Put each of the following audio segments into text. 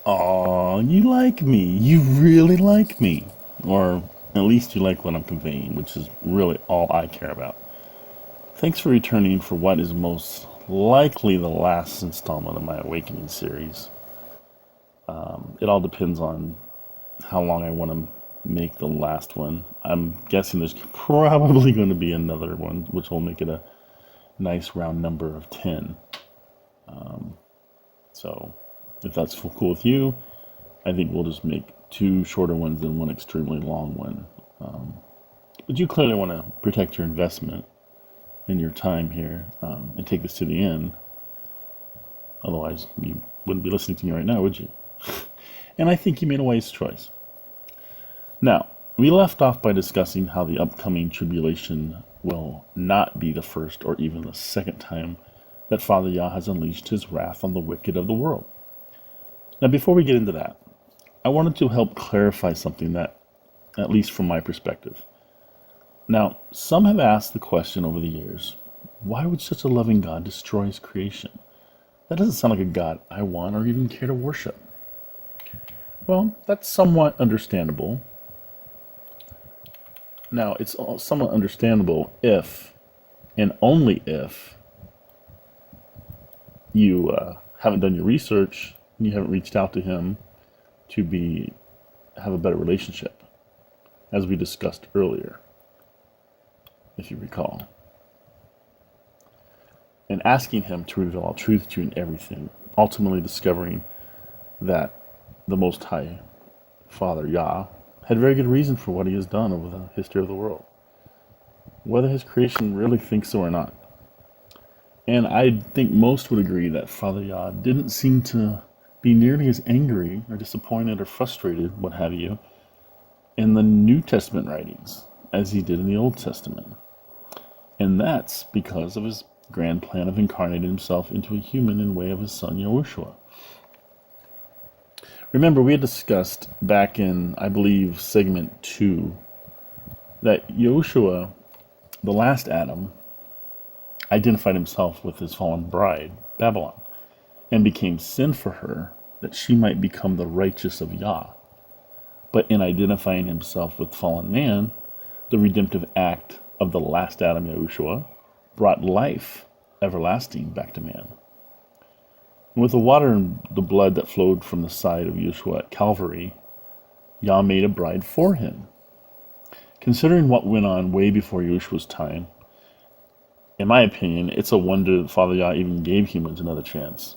Aw, you like me. You really like me. Or at least you like what I'm conveying, which is really all I care about. Thanks for returning for what is most likely the last installment of my Awakening series. It all depends on how long I want to make the last one. I'm guessing there's probably going to be another one, which will make it a nice round number of 10. So if that's cool with you, I think we'll just make two shorter ones and one extremely long one. But you clearly want to protect your investment in your time here and take this to the end. Otherwise, you wouldn't be listening to me right now, would you? And I think you made a wise choice. Now, we left off by discussing how the upcoming tribulation will not be the first or even the second time that Father Yah has unleashed his wrath on the wicked of the world. Now, before we get into that, I wanted to help clarify something that, at least from my perspective. Now, some have asked the question over the years, why would such a loving God destroy his creation? That doesn't sound like a God I want or even care to worship. Well, that's somewhat understandable. Now, it's somewhat understandable if, and only if, you haven't done your research and you haven't reached out to him to have a better relationship, as we discussed earlier, if you recall. And asking him to reveal all truth to you in everything, ultimately discovering that the Most High Father Yah had very good reason for what he has done over the history of the world, whether his creation really thinks so or not. And I think most would agree that Father Yah didn't seem to be nearly as angry or disappointed or frustrated, what have you, in the New Testament writings as he did in the Old Testament. And that's because of his grand plan of incarnating himself into a human in way of his son Yahushua. Remember, we had discussed back in, I believe, segment 2, that Yahushua, the last Adam, identified himself with his fallen bride, Babylon, and became sin for her, that she might become the righteous of Yah. But in identifying himself with fallen man, the redemptive act of the last Adam, Yahushua, brought life everlasting back to man. And with the water and the blood that flowed from the side of Yahushua at Calvary, Yah made a bride for him. Considering what went on way before Yahushua's time, in my opinion, it's a wonder that Father Yah even gave humans another chance,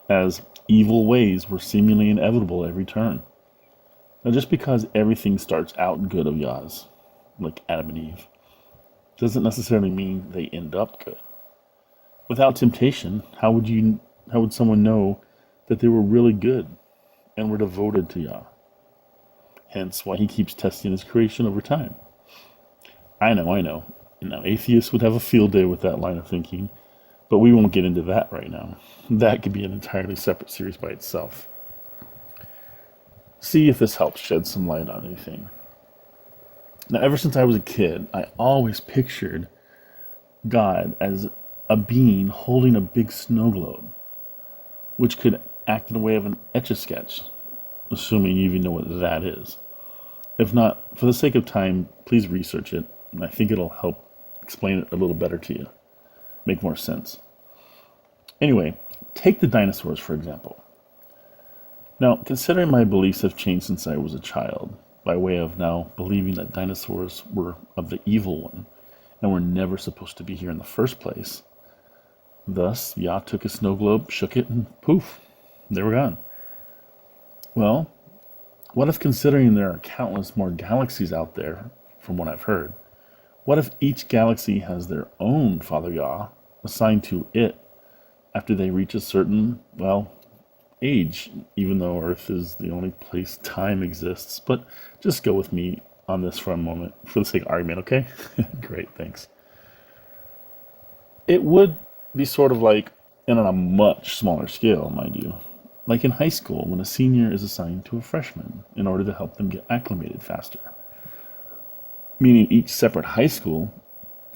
as evil ways were seemingly inevitable at every turn. Now, just because everything starts out good of Yah's, like Adam and Eve, doesn't necessarily mean they end up good. Without temptation, how would someone know that they were really good and were devoted to Yah? Hence why he keeps testing his creation over time. I know. Now, atheists would have a field day with that line of thinking, but we won't get into that right now. That could be an entirely separate series by itself. See if this helps shed some light on anything. Now, ever since I was a kid, I always pictured God as a being holding a big snow globe, which could act in a way of an Etch-a-Sketch, assuming you even know what that is. If not, for the sake of time, please research it, and I think it'll help explain it a little better to you, make more sense. Anyway, take the dinosaurs, for example. Now, considering my beliefs have changed since I was a child, by way of now believing that dinosaurs were of the evil one, and were never supposed to be here in the first place, thus, Yah took a snow globe, shook it, and poof, they were gone. Well, what if, considering there are countless more galaxies out there, from what I've heard, what if each galaxy has their own Father Yah assigned to it after they reach a certain, age, even though Earth is the only place time exists? But just go with me on this for a moment, for the sake of argument, okay? Great, thanks. It would be sort of like, and on a much smaller scale, mind you, like in high school when a senior is assigned to a freshman in order to help them get acclimated faster. Meaning each separate high school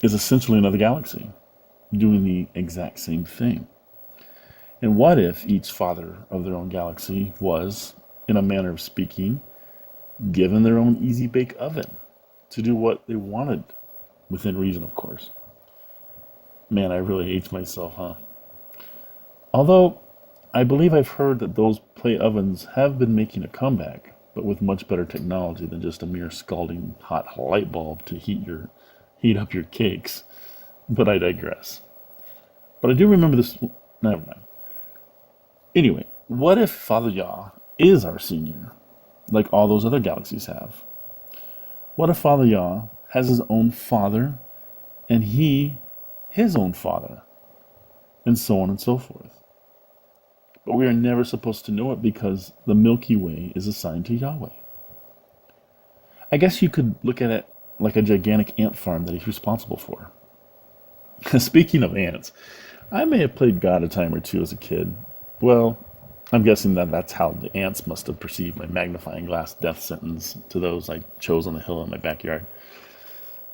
is essentially another galaxy, doing the exact same thing. And what if each father of their own galaxy was, in a manner of speaking, given their own easy bake oven to do what they wanted, within reason, of course? Man, I really hate myself, huh? Although, I believe I've heard that those play ovens have been making a comeback, but with much better technology than just a mere scalding hot light bulb to heat up your cakes. But I digress. But I do remember this. Never mind. Anyway, what if Father Yah is our senior, like all those other galaxies have? What if Father Yah has his own father, and he his own father, and so on and so forth? But we are never supposed to know it because the Milky Way is assigned to Yahweh. I guess you could look at it like a gigantic ant farm that he's responsible for. Speaking of ants, I may have played God a time or two as a kid. Well, I'm guessing that that's how the ants must have perceived my magnifying glass death sentence to those I chose on the hill in my backyard.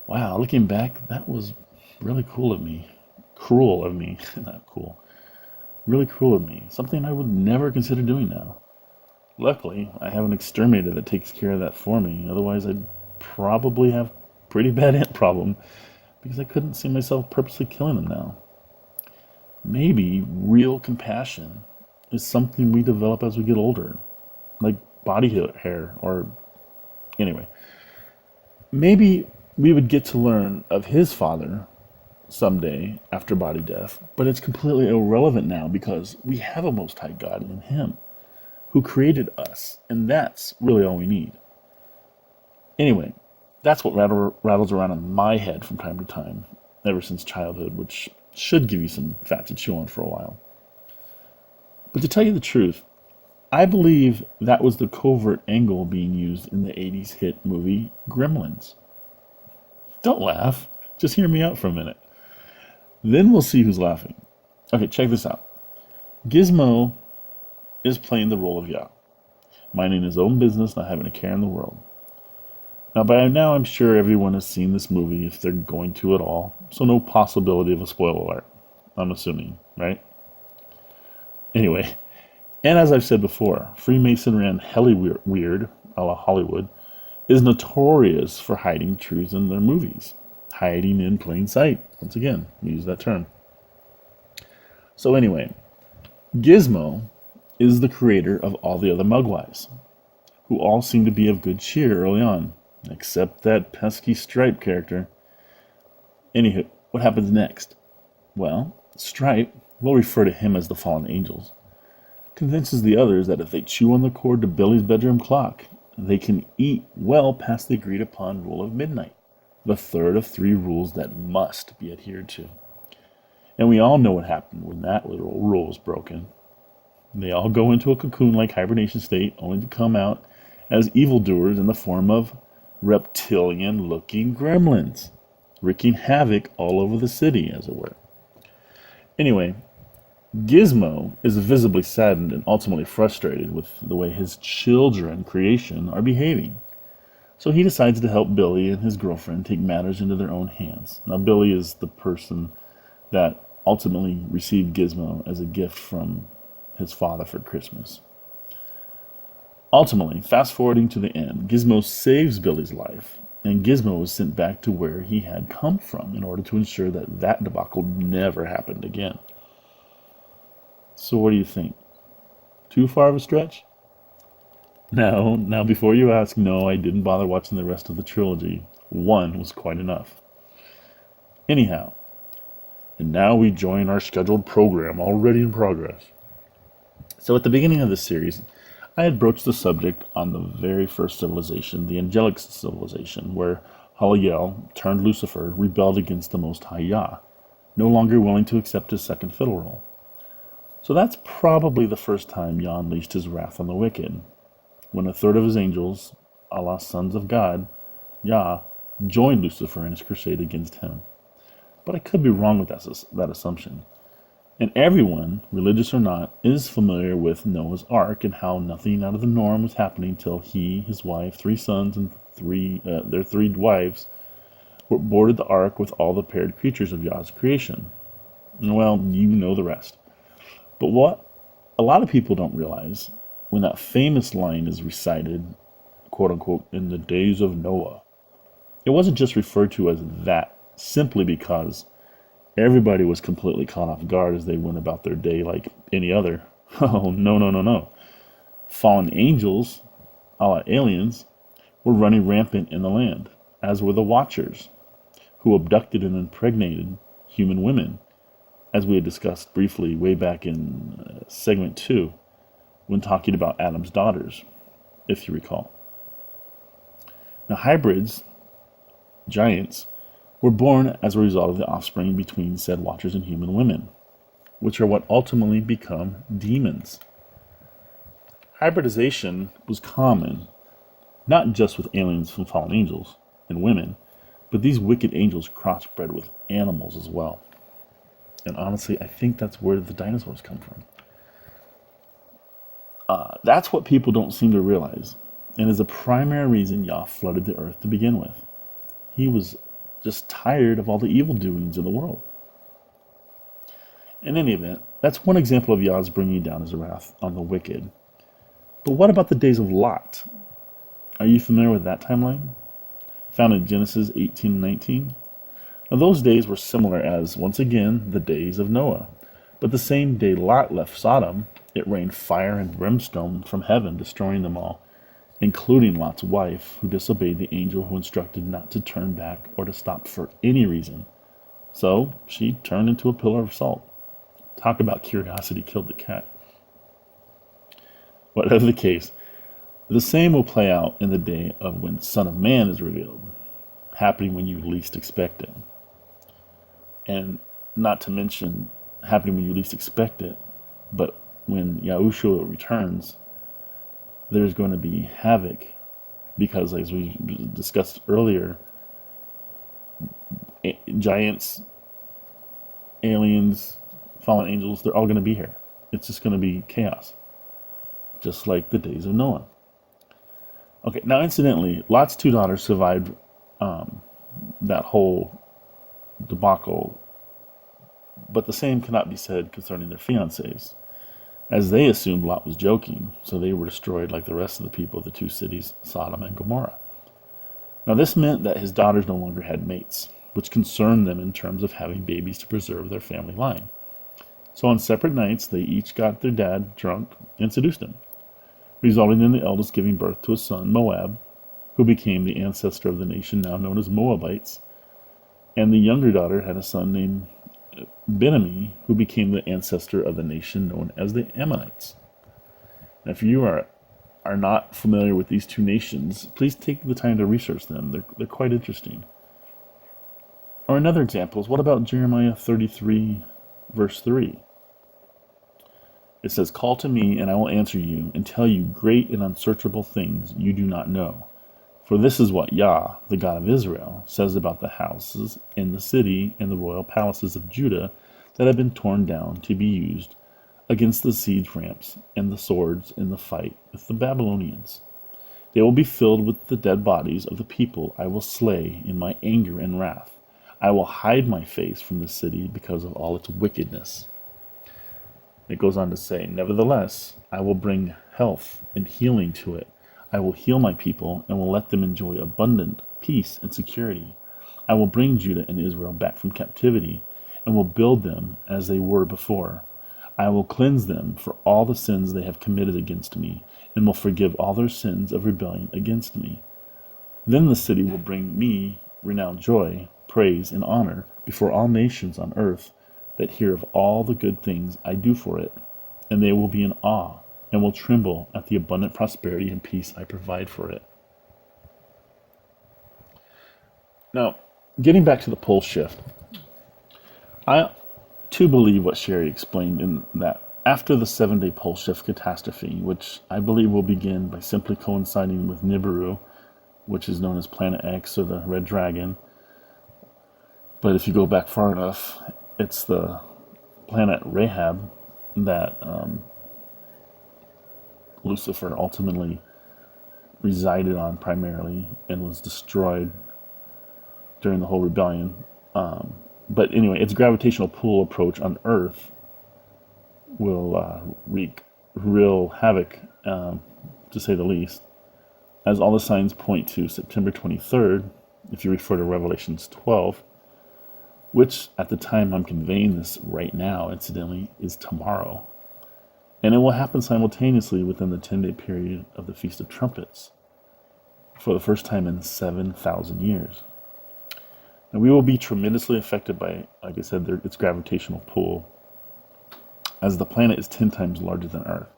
Wow, looking back, that was really cool of me. Cruel of me. Not cool. Really cruel of me. Something I would never consider doing now. Luckily, I have an exterminator that takes care of that for me. Otherwise, I'd probably have pretty bad ant problem because I couldn't see myself purposely killing them now. Maybe real compassion is something we develop as we get older, like body hair, or anyway. Maybe we would get to learn of his father someday after body death, but it's completely irrelevant now because we have a Most High God in him who created us, and that's really all we need. Anyway, that's what rattles around in my head from time to time, ever since childhood, which should give you some fat to chew on for a while. But to tell you the truth, I believe that was the covert angle being used in the 80s hit movie Gremlins. Don't laugh. Just hear me out for a minute. Then we'll see who's laughing. Okay, check this out. Gizmo is playing the role of Yah, minding his own business, not having a care in the world. Now, by now, I'm sure everyone has seen this movie if they're going to at all, so no possibility of a spoiler alert, I'm assuming, right? Anyway, and as I've said before, Freemasonry and hella weird, a la Hollywood, is notorious for hiding truths in their movies. Hiding in plain sight. Once again, we use that term. So anyway, Gizmo is the creator of all the other Mugwais, who all seem to be of good cheer early on, except that pesky Stripe character. Anywho, what happens next? Well, Stripe, we'll refer to him as the fallen angels, convinces the others that if they chew on the cord to Billy's bedroom clock, they can eat well past the agreed upon rule of midnight, the third of 3 rules that must be adhered to. And we all know what happened when that little rule was broken. They all go into a cocoon-like hibernation state, only to come out as evildoers in the form of reptilian-looking gremlins, wreaking havoc all over the city, as it were. Anyway, Gizmo is visibly saddened and ultimately frustrated with the way his children creation are behaving. So he decides to help Billy and his girlfriend take matters into their own hands. Now, Billy is the person that ultimately received Gizmo as a gift from his father for Christmas. Ultimately, fast forwarding to the end, Gizmo saves Billy's life, and Gizmo is sent back to where he had come from in order to ensure that that debacle never happened again. So what do you think? Too far of a stretch? No, now before you ask, no, I didn't bother watching the rest of the trilogy. 1 was quite enough. Anyhow, and now we join our scheduled program already in progress. So at the beginning of this series, I had broached the subject on the very first civilization, the angelic civilization, where Haliel, turned Lucifer, rebelled against the Most High Yah, no longer willing to accept his second fiddle role. So that's probably the first time Yah unleashed his wrath on the wicked, when a third of his angels, a la sons of God, Yah, joined Lucifer in his crusade against him. But I could be wrong with that assumption. And everyone, religious or not, is familiar with Noah's Ark and how nothing out of the norm was happening till he, his wife, 3 sons, and their 3 wives boarded the ark with all the paired creatures of Yah's creation. Well, you know the rest. But what a lot of people don't realize, when that famous line is recited, quote unquote, in the days of Noah, it wasn't just referred to as that simply because everybody was completely caught off guard as they went about their day like any other. Oh, no, no, no, no. Fallen angels, a la aliens, were running rampant in the land, as were the Watchers, who abducted and impregnated human women, as we had discussed briefly way back in segment 2, when talking about Adam's daughters, if you recall. Now, hybrids, giants, were born as a result of the offspring between said Watchers and human women, which are what ultimately become demons. Hybridization was common, not just with aliens from fallen angels and women, but these wicked angels crossbred with animals as well. And honestly, I think that's where the dinosaurs come from. That's what people don't seem to realize, and is a primary reason Yah flooded the earth to begin with. He was just tired of all the evil doings in the world. In any event, that's one example of Yah's bringing down his wrath on the wicked. But what about the days of Lot? Are you familiar with that timeline? Found in Genesis 18 and 19. Now, those days were similar as, once again, the days of Noah. But the same day Lot left Sodom, it rained fire and brimstone from heaven, destroying them all, including Lot's wife, who disobeyed the angel who instructed not to turn back or to stop for any reason. So she turned into a pillar of salt. Talk about curiosity killed the cat. Whatever the case, the same will play out in the day of when Son of Man is revealed, happening when you least expect it. And not to mention happening when you least expect it, but when Yahushua returns, there's going to be havoc, because as we discussed earlier, giants, aliens, fallen angels, they're all going to be here. It's just going to be chaos, just like the days of Noah. Okay, now incidentally, Lot's two daughters survived that whole debacle, but the same cannot be said concerning their fiancés, as they assumed Lot was joking, so they were destroyed like the rest of the people of the two cities, Sodom and Gomorrah. Now this meant that his daughters no longer had mates, which concerned them in terms of having babies to preserve their family line. So on separate nights, they each got their dad drunk and seduced him, resulting in the eldest giving birth to a son, Moab, who became the ancestor of the nation now known as Moabites, and the younger daughter had a son named Benami, who became the ancestor of the nation known as the Ammonites. Now, if you are not familiar with these two nations, please take the time to research them. They're quite interesting. Or another example is, what about Jeremiah 33, verse 3? It says, "Call to me, and I will answer you, and tell you great and unsearchable things you do not know. For this is what Yah, the God of Israel, says about the houses in the city and the royal palaces of Judah that have been torn down to be used against the siege ramps and the swords in the fight with the Babylonians. They will be filled with the dead bodies of the people I will slay in my anger and wrath. I will hide my face from the city because of all its wickedness." It goes on to say, "Nevertheless, I will bring health and healing to it. I will heal my people and will let them enjoy abundant peace and security. I will bring Judah and Israel back from captivity and will build them as they were before. I will cleanse them for all the sins they have committed against me and will forgive all their sins of rebellion against me. Then the city will bring me renowned joy, praise, and honor before all nations on earth that hear of all the good things I do for it, and they will be in awe and will tremble at the abundant prosperity and peace I provide for it." Now, getting back to the pole shift, I too believe what Sherry explained in that after the 7-day pole shift catastrophe, which I believe will begin by simply coinciding with Nibiru, which is known as Planet X or the Red Dragon, but if you go back far enough, it's the planet Rahab that Lucifer ultimately resided on primarily and was destroyed during the whole rebellion. But anyway, its gravitational pull approach on Earth will wreak real havoc, to say the least, as all the signs point to September 23rd, if you refer to Revelations 12, which at the time I'm conveying this right now, incidentally, is tomorrow. And it will happen simultaneously within the 10-day period of the Feast of Trumpets, for the first time in 7,000 years. And we will be tremendously affected by, like I said, its gravitational pull, as the planet is 10 times larger than Earth.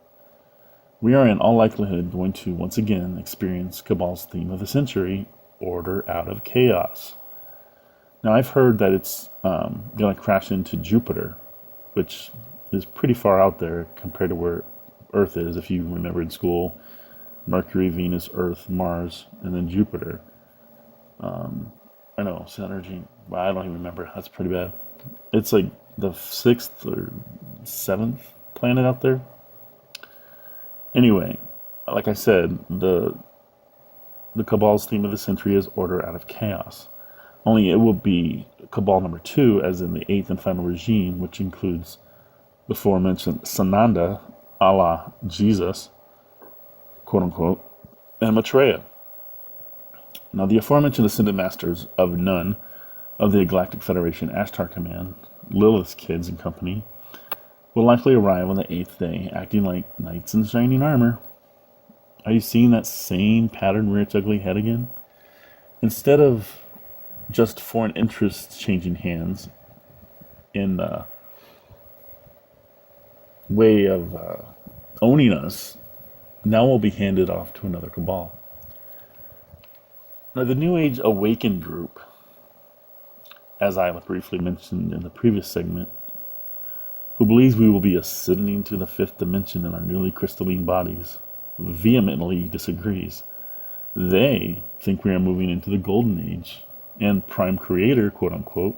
We are in all likelihood going to once again experience Cabal's theme of the century, order out of chaos. Now, I've heard that it's going to crash into Jupiter, which is pretty far out there compared to where Earth is. If you remember in school, Mercury, Venus, Earth, Mars, and then Jupiter. I know, Saturn, well, I don't even remember. That's pretty bad. It's like the 6th or 7th planet out there. Anyway, like I said, the Cabal's theme of the century is order out of chaos. Only it will be Cabal number 2, as in the 8th and final regime, which includes the aforementioned Sananda, a la Jesus, quote unquote, and Maitreya. Now, the aforementioned Ascended Masters of none of the Galactic Federation Ashtar Command, Lilith's kids and company, will likely arrive on the 8th day, acting like knights in shining armor. Are you seeing that same pattern rear its ugly head again? Instead of just foreign interests changing hands in the way of owning us, now we'll be handed off to another cabal. Now, the New Age Awakened group, as I briefly mentioned in the previous segment, who believes we will be ascending to the 5th dimension in our newly crystalline bodies, vehemently disagrees. They think we are moving into the Golden Age, and Prime Creator, quote unquote,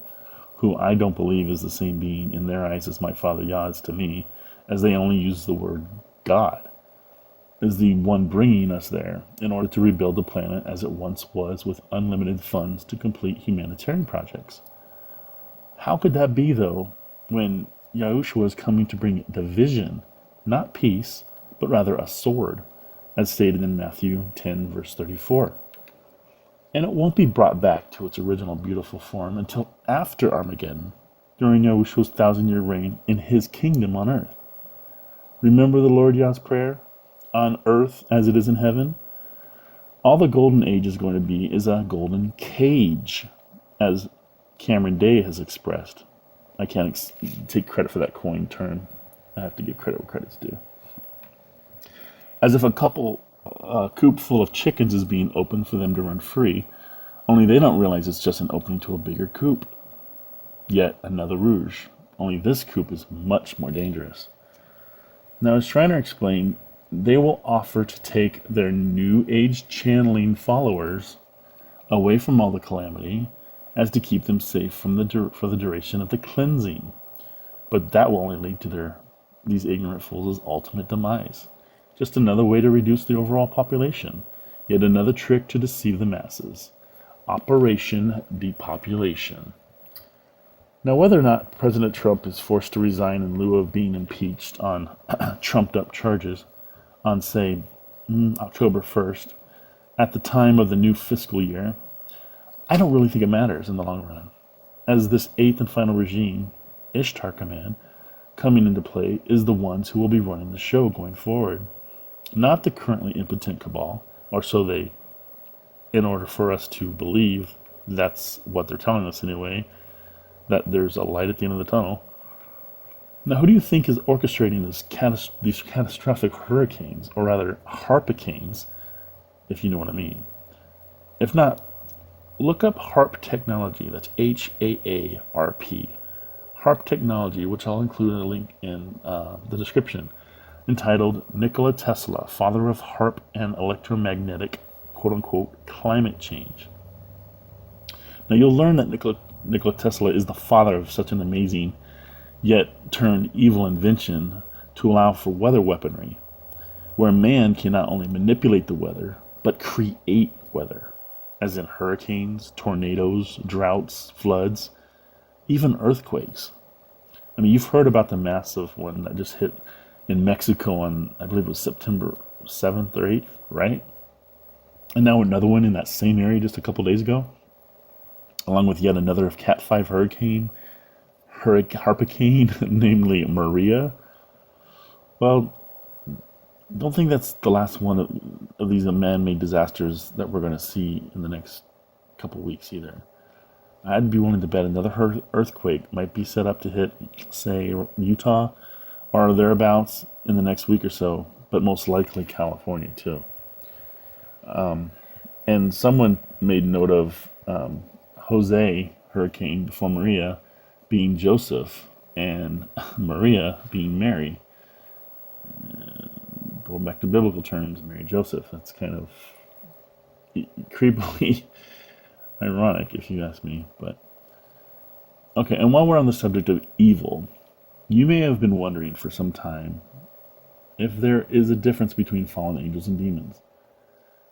who I don't believe is the same being in their eyes as my Father Yah is to me, as they only use the word God, is the one bringing us there in order to rebuild the planet as it once was, with unlimited funds to complete humanitarian projects. How could that be, though, when Yahushua is coming to bring division, not peace, but rather a sword, as stated in Matthew 10, verse 34. And it won't be brought back to its original beautiful form until after Armageddon, during Yahushua's 1,000-year reign in his kingdom on earth. Remember the Lord Yah's prayer? On earth as it is in heaven? All the golden age is going to be is a golden cage, as Cameron Day has expressed. I can't take credit for that coin term. I have to give credit where credit's due. As if a coop full of chickens is being opened for them to run free, only they don't realize it's just an opening to a bigger coop. Yet another rouge, only this coop is much more dangerous. Now, as Shriner explained, they will offer to take their New Age channeling followers away from all the calamity, as to keep them safe from for the duration of the cleansing. But that will only lead to these ignorant fools' ultimate demise. Just another way to reduce the overall population. Yet another trick to deceive the masses. Operation Depopulation. Now, whether or not President Trump is forced to resign in lieu of being impeached on trumped-up charges on, say, October 1st, at the time of the new fiscal year, I don't really think it matters in the long run, as this 8th and final regime, Ishtar Command, coming into play is the ones who will be running the show going forward. Not the currently impotent Cabal, or so they, in order for us to believe that's what they're telling us anyway, that there's a light at the end of the tunnel. Now, who do you think is orchestrating these catastrophic hurricanes, or rather harpicanes, if you know what I mean? If not, look up HAARP technology. That's HAARP. HAARP technology, which I'll include a link in the description, entitled Nikola Tesla, Father of HAARP and Electromagnetic, quote-unquote, Climate Change. Now, you'll learn that Nikola Tesla is the father of such an amazing, yet turned evil invention to allow for weather weaponry, where man can not only manipulate the weather, but create weather, as in hurricanes, tornadoes, droughts, floods, even earthquakes. I mean, you've heard about the massive one that just hit in Mexico on, I believe it was September 7th or 8th, right? And now another one in that same area just a couple days ago, along with yet another Cat 5 hurricane, namely Maria. Well, don't think that's the last one of these man-made disasters that we're going to see in the next couple weeks either. I'd be willing to bet another earthquake might be set up to hit, say, Utah or thereabouts in the next week or so, but most likely California too. And someone made note of Jose hurricane before Maria being Joseph and Maria being Mary. Going back to biblical terms, Mary Joseph. That's kind of creepily ironic, if you ask me. But okay, and while we're on the subject of evil, you may have been wondering for some time if there is a difference between fallen angels and demons.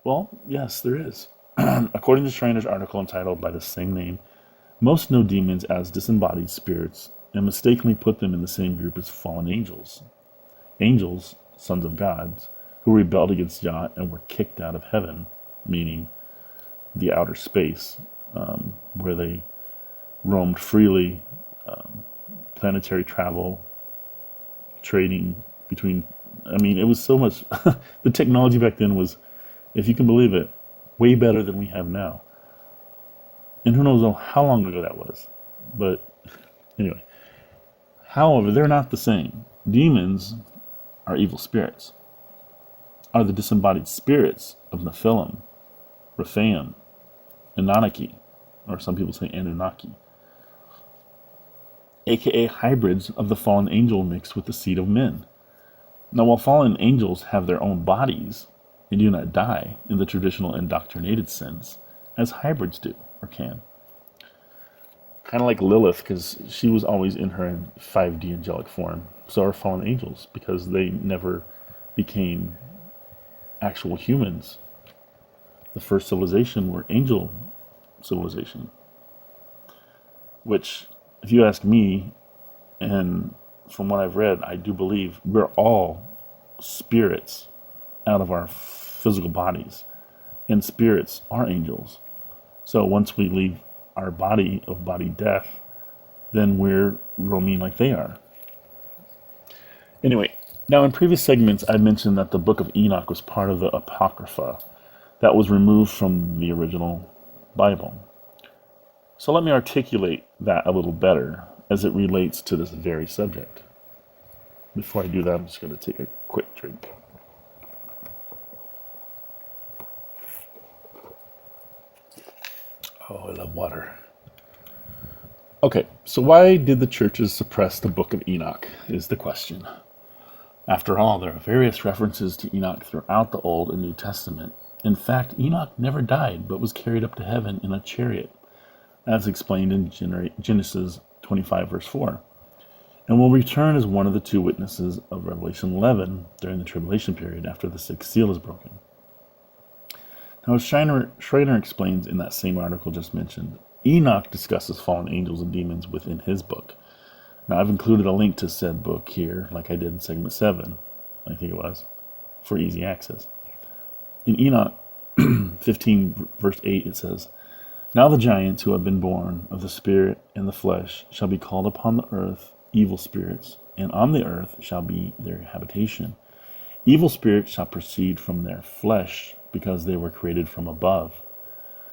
Well, yes, there is. According to Schreiner's article entitled by the same name, most know demons as disembodied spirits and mistakenly put them in the same group as fallen angels. Angels, sons of gods, who rebelled against Yah and were kicked out of heaven, meaning the outer space, where they roamed freely, planetary travel, trading between, I mean, it was so much, the technology back then was, if you can believe it, way better than we have now. And who knows how long ago that was. But anyway, however, they're not the same. Demons are evil spirits, are the disembodied spirits of Nephilim, Rephaim, Anunnaki, or some people say Anunnaki, aka hybrids of the fallen angel mixed with the seed of men. Now, while fallen angels have their own bodies, they do not die in the traditional indoctrinated sense, as hybrids do, or can. Kind of like Lilith, because she was always in her 5D angelic form. So are fallen angels, because they never became actual humans. The first civilization were angel civilization. Which, if you ask me, and from what I've read, I do believe we're all spirits out of our physical bodies. And spirits are angels. So once we leave our body of body death, then we're roaming like they are. Anyway, now in previous segments, I mentioned that the Book of Enoch was part of the Apocrypha that was removed from the original Bible. So let me articulate that a little better as it relates to this very subject. Before I do that, I'm just going to take a quick drink. Oh, I love water. Okay, so why did the churches suppress the Book of Enoch, is the question. After all, there are various references to Enoch throughout the Old and New Testament. In fact, Enoch never died, but was carried up to heaven in a chariot, as explained in Genesis 25, verse 4, and will return as one of the two witnesses of Revelation 11 during the tribulation period after the sixth seal is broken. Now, as Schreiner explains in that same article just mentioned, Enoch discusses fallen angels and demons within his book. Now, I've included a link to said book here, like I did in segment 7, I think it was, for easy access. In Enoch 15, verse 8, it says, "Now the giants who have been born of the spirit and the flesh shall be called upon the earth evil spirits, and on the earth shall be their habitation. Evil spirits shall proceed from their flesh, because they were created from above.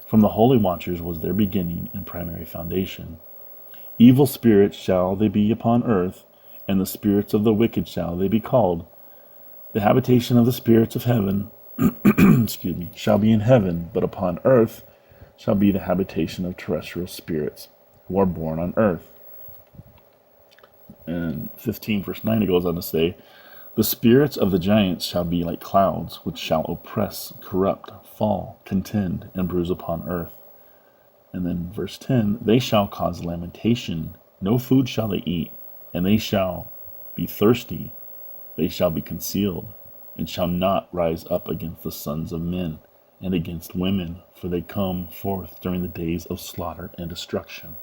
From the holy watchers was their beginning and primary foundation. Evil spirits shall they be upon earth, and the spirits of the wicked shall they be called. The habitation of the spirits of heaven shall be in heaven, but upon earth shall be the habitation of terrestrial spirits who are born on earth." And 15 verse 9, it goes on to say, "The spirits of the giants shall be like clouds, which shall oppress, corrupt, fall, contend, and bruise upon earth." And then verse 10, "They shall cause lamentation, no food shall they eat, and they shall be thirsty, they shall be concealed, and shall not rise up against the sons of men, and against women, for they come forth during the days of slaughter and destruction."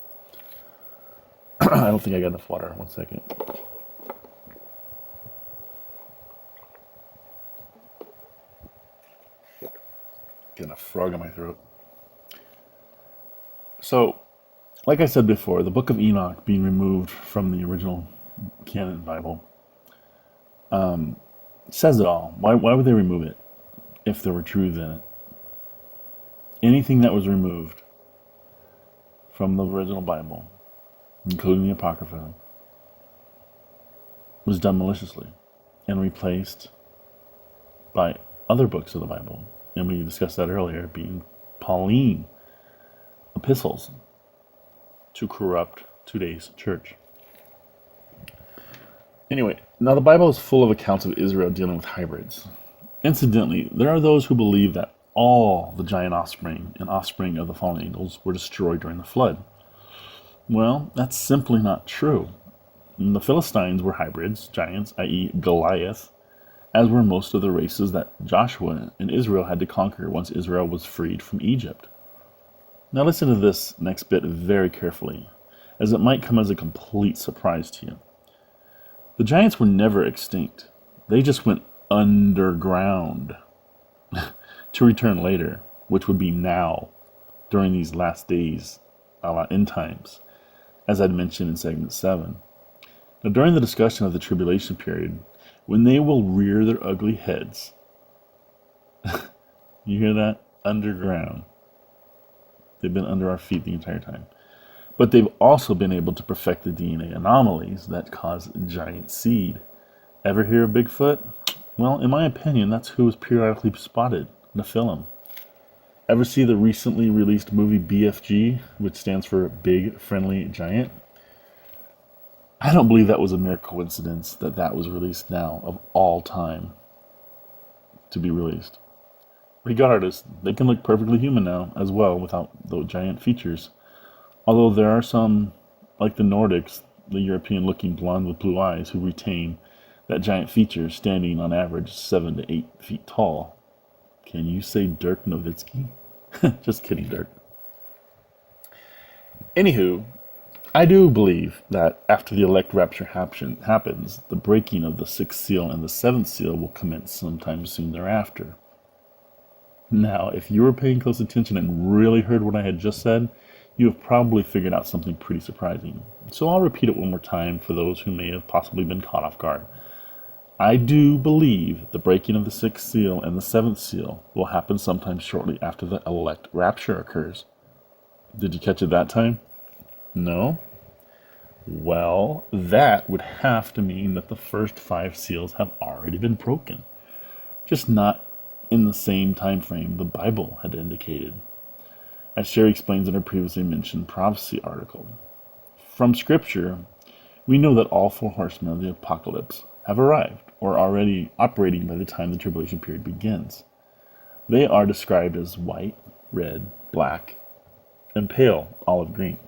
I don't think I got enough water. 1 second. Getting a frog in my throat. So, like I said before, the Book of Enoch being removed from the original canon Bible says it all. Why would they remove it if there were truth in it? Anything that was removed from the original Bible, including the Apocrypha, was done maliciously and replaced by other books of the Bible. And we discussed that earlier, being Pauline epistles to corrupt today's church. Anyway, now the Bible is full of accounts of Israel dealing with hybrids. Incidentally, there are those who believe that all the giant offspring and offspring of the fallen angels were destroyed during the flood. Well, that's simply not true. The Philistines were hybrids, giants, i.e. Goliath, as were most of the races that Joshua and Israel had to conquer once Israel was freed from Egypt. Now listen to this next bit very carefully, as it might come as a complete surprise to you. The giants were never extinct. They just went underground to return later, which would be now, during these last days, end times, as I'd mentioned in segment 7. Now, during the discussion of the tribulation period, when they will rear their ugly heads, you hear that? Underground. They've been under our feet the entire time. But they've also been able to perfect the DNA anomalies that cause giant seed. Ever hear of Bigfoot? Well, in my opinion, that's who was periodically spotted, Nephilim. Ever see the recently released movie BFG, which stands for Big Friendly Giant? I don't believe that was a mere coincidence that that was released now, of all time, to be released. Regardless, they can look perfectly human now, as well, without those giant features. Although there are some, like the Nordics, the European-looking blonde with blue eyes, who retain that giant feature, standing on average 7 to 8 feet tall. Can you say Dirk Nowitzki? Just kidding, Dirk. Anywho, I do believe that after the elect rapture happens, the breaking of the 6th seal and the 7th seal will commence sometime soon thereafter. Now, if you were paying close attention and really heard what I had just said, you have probably figured out something pretty surprising. So I'll repeat it one more time for those who may have possibly been caught off guard. I do believe the breaking of the 6th seal and the 7th seal will happen sometime shortly after the elect rapture occurs. Did you catch it that time? No? Well, that would have to mean that the first 5 seals have already been broken. Just not in the same time frame the Bible had indicated, as Sherry explains in her previously mentioned prophecy article. From Scripture, we know that all 4 horsemen of the apocalypse have arrived, or are already operating by the time the tribulation period begins. They are described as white, red, black, and pale olive green,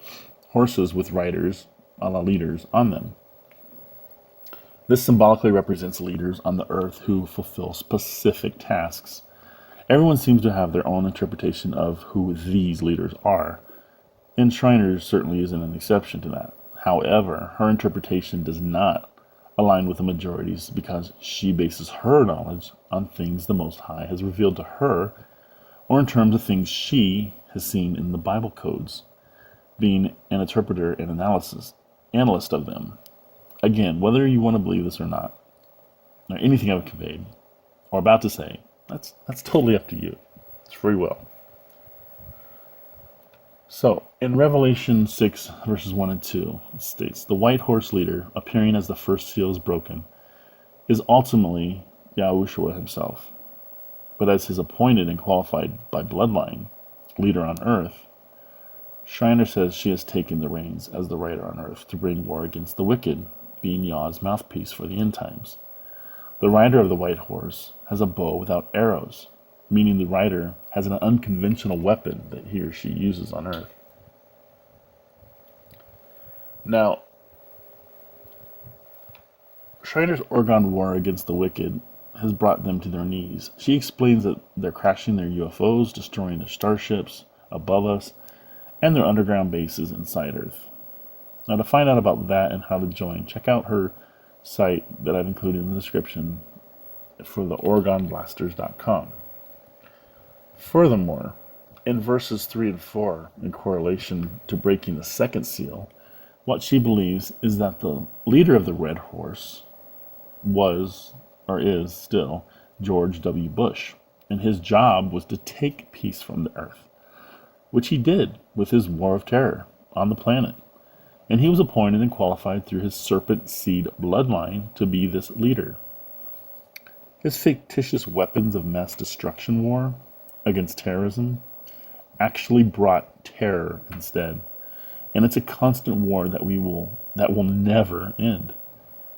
horses with riders, a la leaders, on them. This symbolically represents leaders on the earth who fulfill specific tasks. Everyone seems to have their own interpretation of who these leaders are, and Shriners certainly isn't an exception to that. However, her interpretation does not align with the majority's because she bases her knowledge on things the Most High has revealed to her, or in terms of things she has seen in the Bible codes, being an interpreter and analyst of them. Again, whether you want to believe this or not, or anything I've conveyed, or about to say, that's totally up to you. It's free will. So, in Revelation 6, verses 1 and 2, it states, the white horse leader, appearing as the first seal is broken, is ultimately Yahushua himself. But as his appointed and qualified by bloodline leader on earth, Shriner says she has taken the reins as the rider on earth to bring war against the wicked, being Yah's mouthpiece for the end times. The rider of the white horse has a bow without arrows, meaning the rider has an unconventional weapon that he or she uses on earth. Now, Shriner's Orgone war against the wicked has brought them to their knees. She explains that they're crashing their UFOs, destroying their starships above us, and their underground bases inside Earth. Now, to find out about that and how to join, check out her site that I've included in the description for the OrgoneBlasters.com. Furthermore, in verses 3 and 4, in correlation to breaking the second seal, what she believes is that the leader of the Red Horse was, or is still, George W. Bush, and his job was to take peace from the earth, which he did with his war of terror on the planet. And he was appointed and qualified through his serpent seed bloodline to be this leader. His fictitious weapons of mass destruction war against terrorism actually brought terror instead. And it's a constant war that will never end.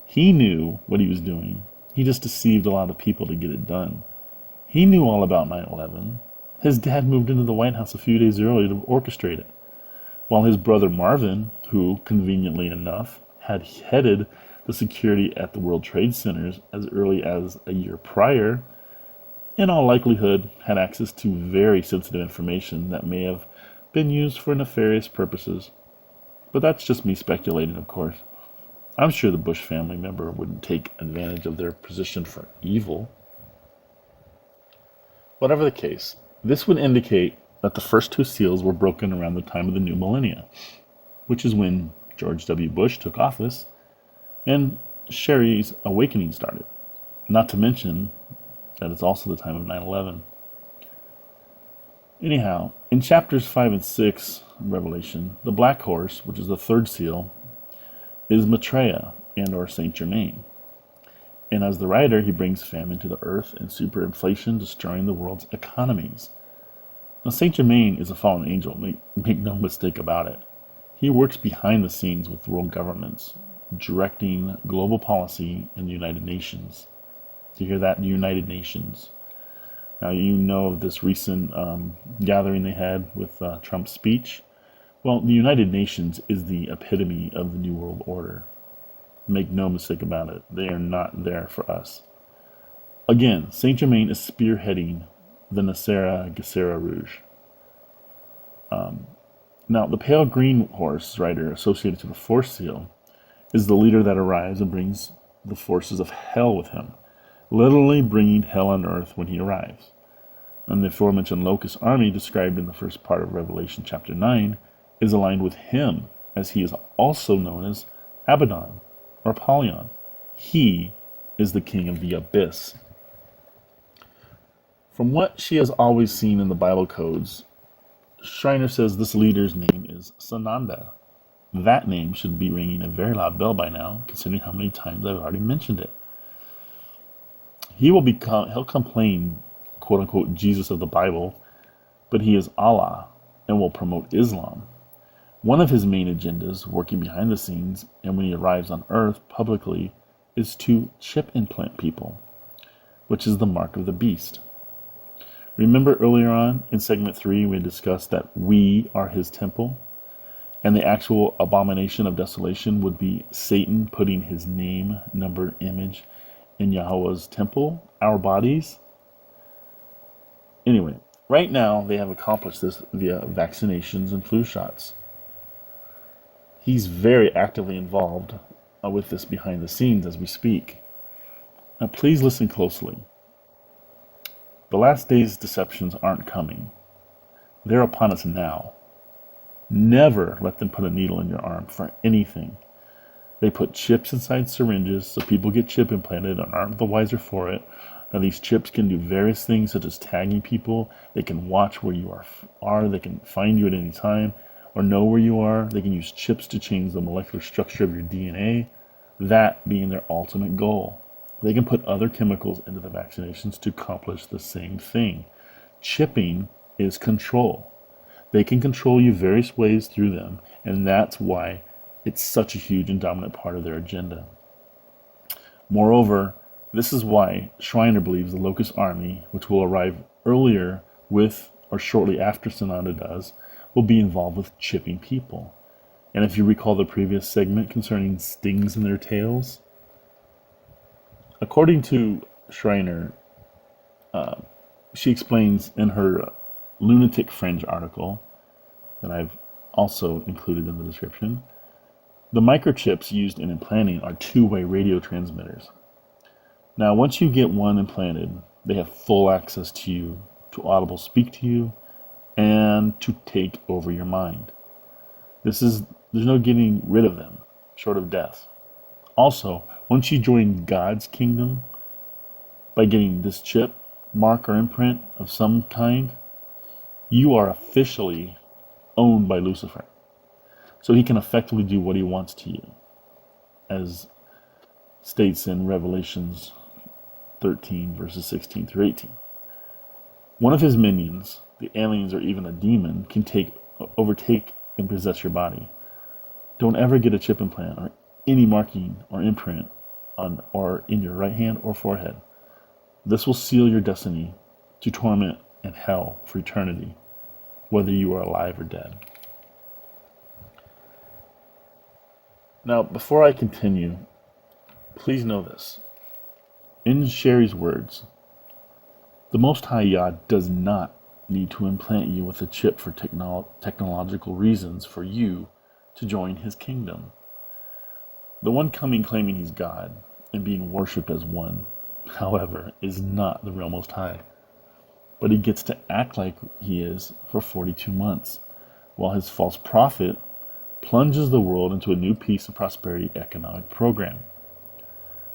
He knew what he was doing. He just deceived a lot of people to get it done. He knew all about 9/11. His dad moved into the White House a few days earlier to orchestrate it, while his brother Marvin, who, conveniently enough, had headed the security at the World Trade Centers as early as a year prior, in all likelihood had access to very sensitive information that may have been used for nefarious purposes. But that's just me speculating, of course. I'm sure the Bush family member wouldn't take advantage of their position for evil. Whatever the case, this would indicate that the first two seals were broken around the time of the new millennia, which is when George W. Bush took office and Sherry's awakening started. Not to mention that it's also the time of 9/11. Anyhow, in chapters 5 and 6 of Revelation, the black horse, which is the third seal, is Maitreya and or Saint Germain. And as the writer, he brings famine to the earth and superinflation, destroying the world's economies. Now, Saint Germain is a fallen angel, make no mistake about it. He works behind the scenes with world governments, directing global policy in the United Nations. Do you hear that? The United Nations. Now, you know of this recent gathering they had with Trump's speech. Well, the United Nations is the epitome of the New World Order. Make no mistake about it. They are not there for us. Again, Saint Germain is spearheading the Nasera Gesera Rouge. Now, the pale green horse rider associated to the fourth seal is the leader that arrives and brings the forces of hell with him, literally bringing hell on earth when he arrives. And the aforementioned locust army described in the first part of Revelation chapter 9 is aligned with him, as he is also known as Abaddon or Apollyon. He is the king of the abyss. From what she has always seen in the Bible codes, Schreiner says this leader's name is Sananda. That name should be ringing a very loud bell by now, considering how many times I've already mentioned it. He'll complain, quote unquote, Jesus of the Bible, but he is Allah and will promote Islam. One of his main agendas, working behind the scenes, and when he arrives on Earth publicly, is to chip implant people, which is the mark of the beast. Remember earlier on in segment 3 we discussed that we are his temple, and the actual abomination of desolation would be Satan putting his name, number, image in Yahweh's temple, our bodies. Anyway, right now they have accomplished this via vaccinations and flu shots. He's very actively involved with this behind the scenes as we speak. Now please listen closely. The last days' deceptions aren't coming. They're upon us now. Never let them put a needle in your arm for anything. They put chips inside syringes so people get chip implanted and aren't the wiser for it. Now these chips can do various things such as tagging people. They can watch where you are. They can find you at any time or know where you are. They can use chips to change the molecular structure of your DNA, that being their ultimate goal. They can put other chemicals into the vaccinations to accomplish the same thing. Chipping is control. They can control you various ways through them, and that's why it's such a huge and dominant part of their agenda. Moreover, this is why Schreiner believes the Locust Army, which will arrive earlier with or shortly after Sananda does, will be involved with chipping people. And if you recall the previous segment concerning stings in their tails, according to Schreiner, she explains in her Lunatic Fringe article that I've also included in the description, The microchips used in implanting are two-way radio transmitters. Now, once you get one implanted, they have full access to you, to audible speak to you, and to take over your mind. There's no getting rid of them, short of death. Also, once you join God's kingdom by getting this chip, mark, or imprint of some kind, you are officially owned by Lucifer. So he can effectively do what he wants to you, as states in Revelations 13, verses 16 through 18. One of his minions, the aliens or even a demon, can overtake and possess your body. Don't ever get a chip implant or any marking or imprint on or in your right hand or forehead. This will seal your destiny to torment and hell for eternity, whether you are alive or dead. Now, before I continue, please know this. In Sherry's words, the Most High Yah does not need to implant you with a chip for technological reasons for you to join his kingdom. The one coming claiming he's God and being worshipped as one, however, is not the real Most High. But he gets to act like he is for 42 months, while his false prophet plunges the world into a new peace and prosperity economic program.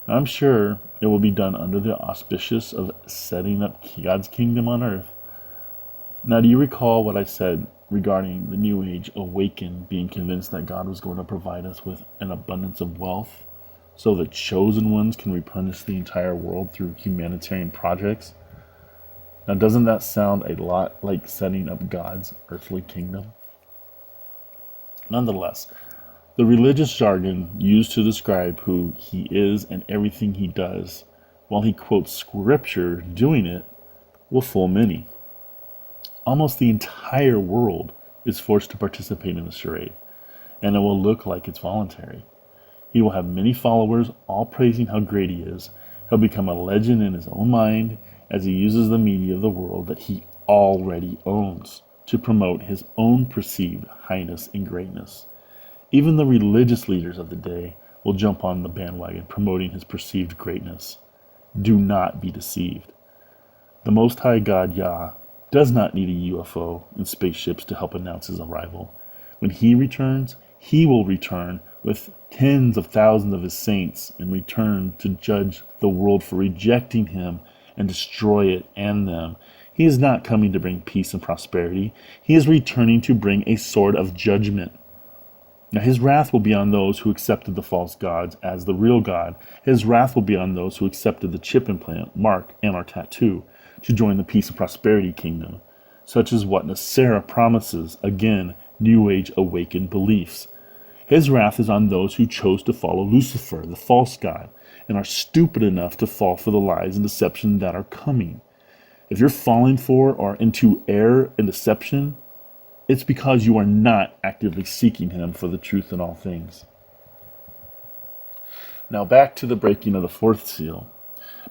I'm sure it will be done under the auspices of setting up God's kingdom on earth. Now, do you recall what I said regarding the New Age awakened being convinced that God was going to provide us with an abundance of wealth so the chosen ones can replenish the entire world through humanitarian projects? Now, doesn't that sound a lot like setting up God's earthly kingdom? Nonetheless, the religious jargon used to describe who he is and everything he does, while he quotes scripture doing it, will fool many. Almost the entire world is forced to participate in the charade, and it will look like it's voluntary. He will have many followers, all praising how great he is. He'll become a legend in his own mind as he uses the media of the world that he already owns to promote his own perceived highness and greatness. Even the religious leaders of the day will jump on the bandwagon promoting his perceived greatness. Do not be deceived. The Most High God Yah does not need a UFO and spaceships to help announce his arrival. When he returns, he will return with tens of thousands of his saints and return to judge the world for rejecting him and destroy it and them. He is not coming to bring peace and prosperity. He is returning to bring a sword of judgment. Now his wrath will be on those who accepted the false gods as the real God. His wrath will be on those who accepted the chip implant, mark, and our tattoo to join the peace and prosperity kingdom, such as what Nasera promises, again, New Age awakened beliefs. His wrath is on those who chose to follow Lucifer, the false god, and are stupid enough to fall for the lies and deception that are coming. If you're falling for or into error and deception, it's because you are not actively seeking him for the truth in all things. Now back to the breaking of the fourth seal.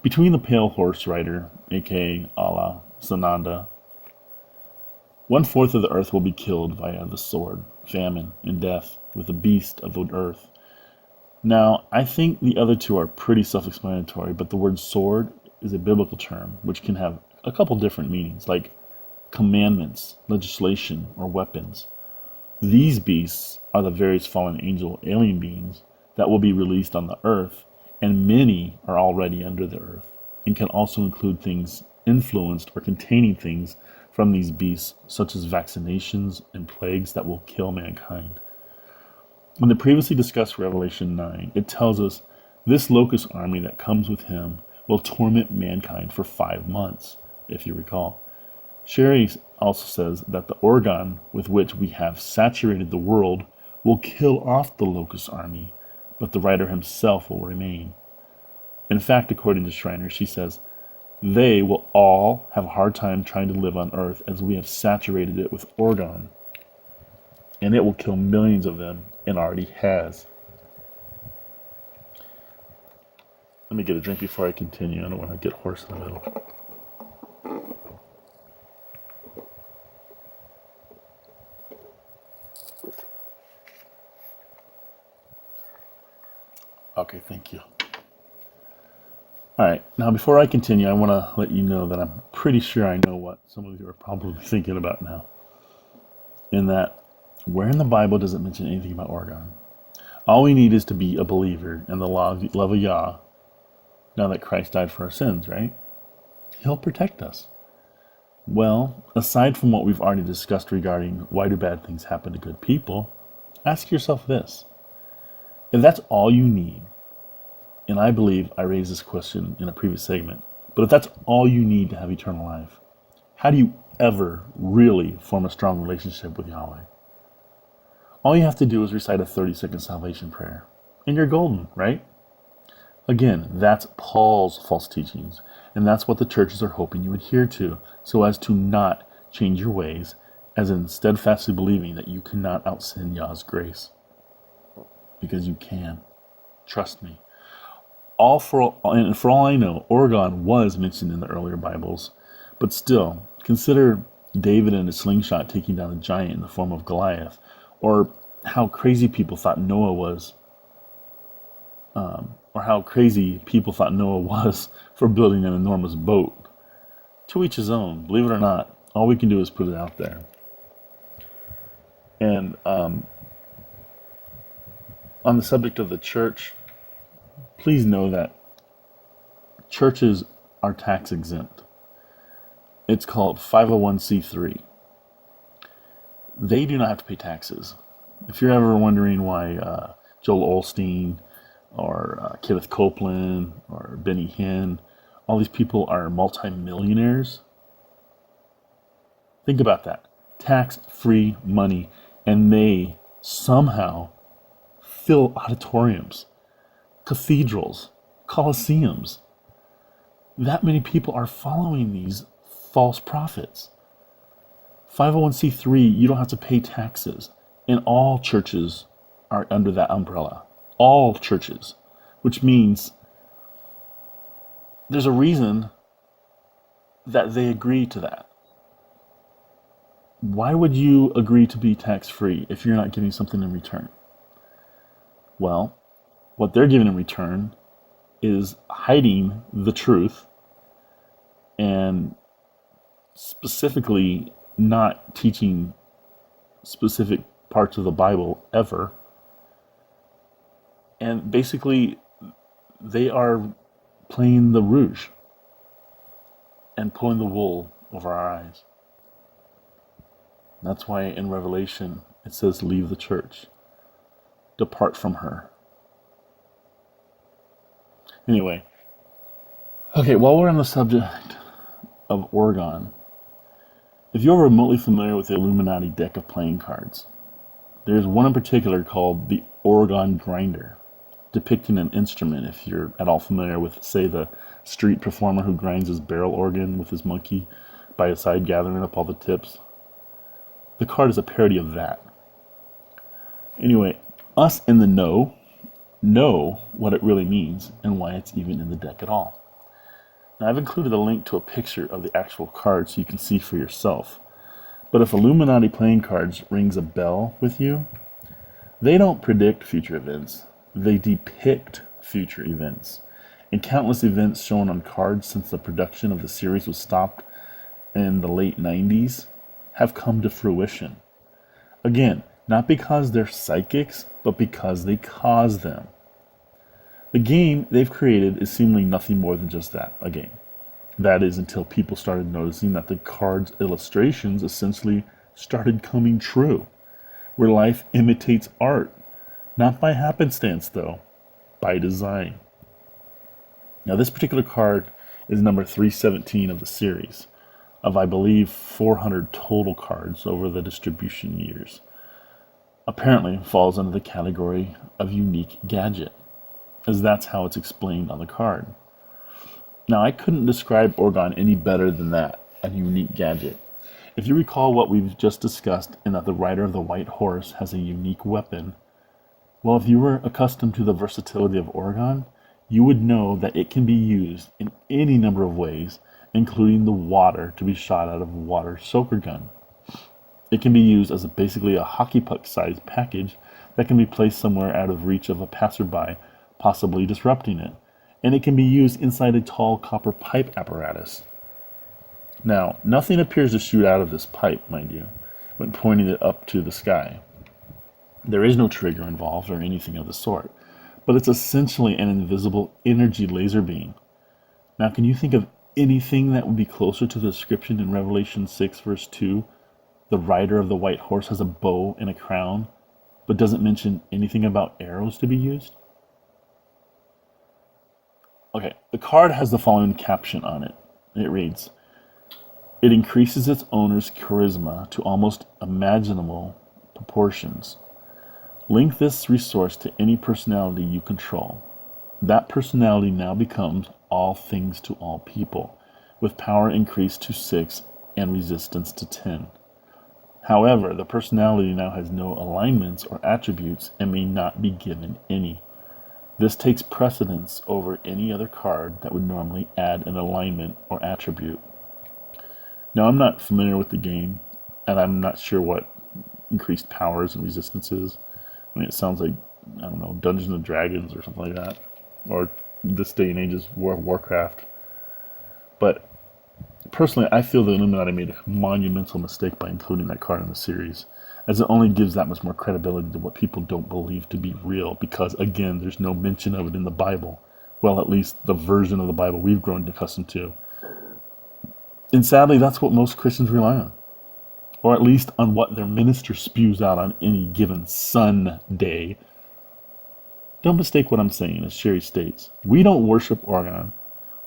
Between the pale horse rider, aka Allah, Sananda, 1/4 of the earth will be killed via the sword, famine, and death with the beast of the earth. Now, I think the other two are pretty self-explanatory, but the word sword is a biblical term which can have a couple different meanings, like commandments, legislation, or weapons. These beasts are the various fallen angel alien beings that will be released on the earth, and many are already under the earth, and can also include things influenced or containing things from these beasts, such as vaccinations and plagues that will kill mankind. In the previously discussed Revelation 9, it tells us this locust army that comes with him will torment mankind for 5 months, if you recall. Sherry also says that the orgone with which we have saturated the world will kill off the locust army, but the writer himself will remain. In fact, according to Schreiner, she says, they will all have a hard time trying to live on Earth as we have saturated it with orgone, and it will kill millions of them and already has. Let me get a drink before I continue. I don't want to get hoarse in the middle. Okay, thank you. All right, now before I continue, I want to let you know that I'm pretty sure I know what some of you are probably thinking about now. In that, where in the Bible does it mention anything about Orgone? All we need is to be a believer in the love of Yah, now that Christ died for our sins, right? He'll protect us. Well, aside from what we've already discussed regarding why do bad things happen to good people, ask yourself this. If that's all you need, and I believe I raised this question in a previous segment, but if that's all you need to have eternal life, how do you ever really form a strong relationship with Yahweh? All you have to do is recite a 30-second salvation prayer, and you're golden, right? Again, that's Paul's false teachings, and that's what the churches are hoping you adhere to, so as to not change your ways, as in steadfastly believing that you cannot outsin Yah's grace. Because you can. Trust me. For all I know, Orgone was mentioned in the earlier Bibles, but still, consider David and his slingshot taking down a giant in the form of Goliath, or how crazy people thought Noah was, for building an enormous boat. To each his own. Believe it or not, all we can do is put it out there. And on the subject of the church, please know that churches are tax exempt. It's called 501c3. They do not have to pay taxes. If you're ever wondering why Joel Osteen or Kenneth Copeland or Benny Hinn, all these people are multimillionaires, think about that. Tax-free money, and they somehow fill auditoriums, cathedrals, coliseums. That many people are following these false prophets. 501c3, you don't have to pay taxes. And all churches are under that umbrella. All churches. Which means there's a reason that they agree to that. Why would you agree to be tax-free if you're not getting something in return? Well, what they're giving in return is hiding the truth and specifically not teaching specific parts of the Bible ever. And basically, they are playing the rouge and pulling the wool over our eyes. That's why in Revelation it says, leave the church. Depart from her. Anyway, okay, while we're on the subject of Orgone, if you're remotely familiar with the Illuminati deck of playing cards, there's one in particular called the Orgone Grinder, depicting an instrument. If you're at all familiar with, say, the street performer who grinds his barrel organ with his monkey by his side, gathering up all the tips. The card is a parody of that. Anyway, us in the know what it really means and why it's even in the deck at all. Now, I've included a link to a picture of the actual card so you can see for yourself. But if Illuminati playing cards rings a bell with you, they don't predict future events. They depict future events. And countless events shown on cards since the production of the series was stopped in the late 90s have come to fruition. Again, not because they're psychics, but because they cause them. The game they've created is seemingly nothing more than just that, a game. That is, until people started noticing that the card's illustrations essentially started coming true, where life imitates art, not by happenstance though, by design. Now this particular card is number 317 of the series, of I believe 400 total cards over the distribution years. Apparently falls under the category of unique gadget, as that's how it's explained on the card. Now, I couldn't describe Orgone any better than that, a unique gadget. If you recall what we've just discussed, in that the rider of the white horse has a unique weapon, well, if you were accustomed to the versatility of Orgone, you would know that it can be used in any number of ways, including the water to be shot out of a water soaker gun. It can be used as basically a hockey puck-sized package that can be placed somewhere out of reach of a passerby possibly disrupting it, and it can be used inside a tall copper pipe apparatus. Now, nothing appears to shoot out of this pipe, mind you, when pointing it up to the sky. There is no trigger involved or anything of the sort, but it's essentially an invisible energy laser beam. Now, can you think of anything that would be closer to the description in Revelation 6, verse 2? The rider of the white horse has a bow and a crown, but doesn't mention anything about arrows to be used? Okay, the card has the following caption on it. It reads, "It increases its owner's charisma to almost imaginable proportions. Link this resource to any personality you control. That personality now becomes all things to all people, with power increased to 6 and resistance to 10. However, the personality now has no alignments or attributes and may not be given any. This takes precedence over any other card that would normally add an alignment or attribute." Now, I'm not familiar with the game, and I'm not sure what increased powers and resistance is. I mean, it sounds like, I don't know, Dungeons and Dragons or something like that. Or this day and age's World of Warcraft. But personally, I feel the Illuminati made a monumental mistake by including that card in the series, as it only gives that much more credibility to what people don't believe to be real, because, again, there's no mention of it in the Bible. Well, at least the version of the Bible we've grown accustomed to. And sadly, that's what most Christians rely on. Or at least on what their minister spews out on any given Sunday. Don't mistake what I'm saying, as Sherry states. We don't worship Orgone.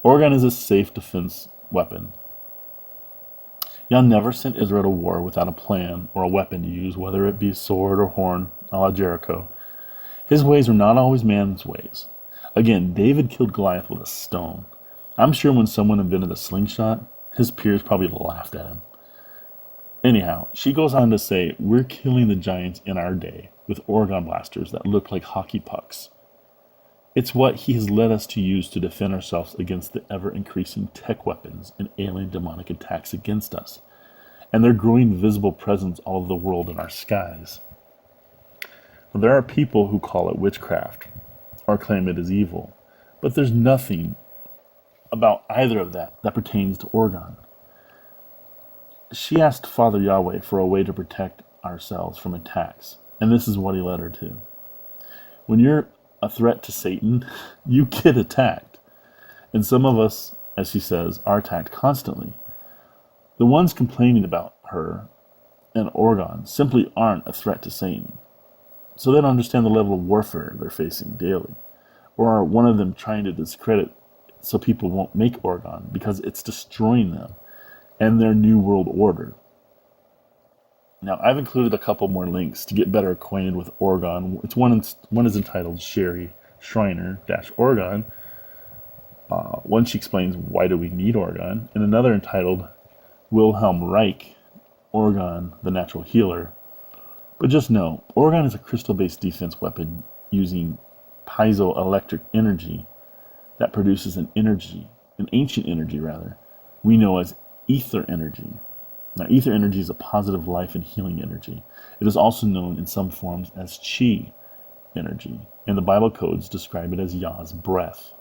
Orgone is a safe defense weapon. Yah never sent Israel to war without a plan or a weapon to use, whether it be sword or horn, a la Jericho. His ways are not always man's ways. Again, David killed Goliath with a stone. I'm sure when someone invented a slingshot, his peers probably laughed at him. Anyhow, she goes on to say, we're killing the giants in our day with Orgone blasters that look like hockey pucks. It's what he has led us to use to defend ourselves against the ever-increasing tech weapons and alien demonic attacks against us, and their growing visible presence all over the world in our skies. There are people who call it witchcraft, or claim it is evil, but there's nothing about either of that pertains to Orgone. She asked Father Yahweh for a way to protect ourselves from attacks, and this is what he led her to. When you're a threat to Satan, you get attacked. And some of us, as she says, are attacked constantly. The ones complaining about her and Orgone simply aren't a threat to Satan. So they don't understand the level of warfare they're facing daily. Or are one of them trying to discredit so people won't make Orgone because it's destroying them and their new world order. Now, I've included a couple more links to get better acquainted with Orgone. One is entitled Sherry Shriner-Orgone. One she explains why do we need Orgone, and another entitled Wilhelm Reich, Orgone, the Natural Healer. But just know, Orgone is a crystal-based defense weapon using piezoelectric energy that produces an ancient energy, we know as ether energy. Now, ether energy is a positive life and healing energy. It is also known in some forms as chi energy, and the Bible codes describe it as Yah's breath.